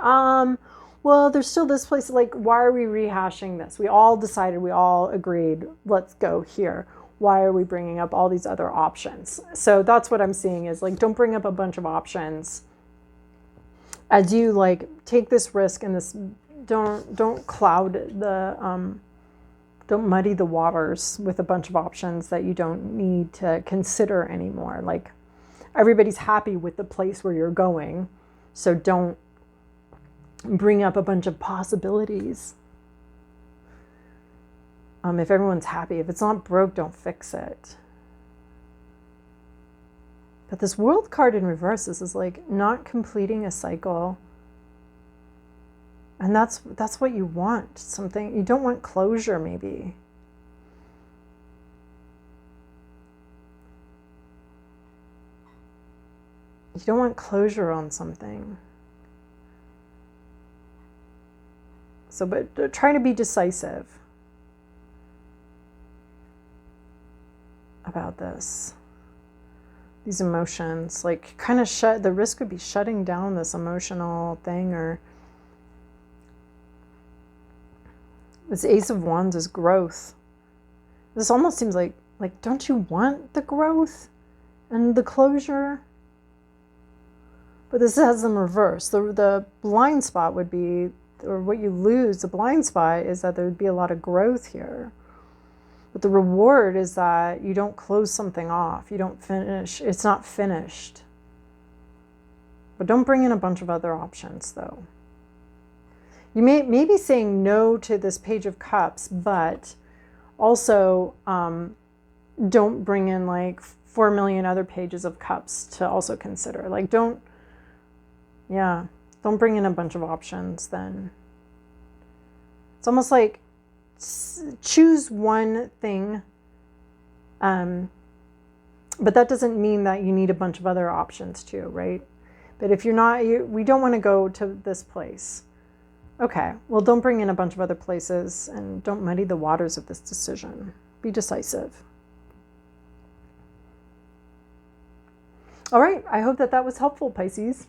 well, there's still this place. Like, why are we rehashing this? We all decided, we all agreed, let's go here. Why are we bringing up all these other options? So that's what I'm seeing is, like, don't bring up a bunch of options as you, like, take this risk and this, don't cloud the, don't muddy the waters with a bunch of options that you don't need to consider anymore. Like, everybody's happy with the place where you're going, so don't bring up a bunch of possibilities. If everyone's happy, if it's not broke, don't fix it. But this World card in reverse, this is like not completing a cycle. And that's what you want. Something, you don't want closure, maybe. You don't want closure on something. So, but try to be decisive about this. These emotions, like, kind of the risk would be shutting down this emotional thing, or this Ace of Wands is growth. This almost seems like don't you want the growth and the closure? But this has them reversed. The blind spot would be, or what you lose, the blind spot is that there would be a lot of growth here. But the reward is that you don't close something off. You don't finish. It's not finished. But don't bring in a bunch of other options, though. You may be saying no to this Page of Cups, but also don't bring in like 4 million other pages of cups to also consider. Like don't bring in a bunch of options then. It's almost like choose one thing, but that doesn't mean that you need a bunch of other options too, right? But if you're not, we don't want to go to this place. Okay, well, don't bring in a bunch of other places and don't muddy the waters of this decision. Be decisive. All right, I hope that was helpful, Pisces.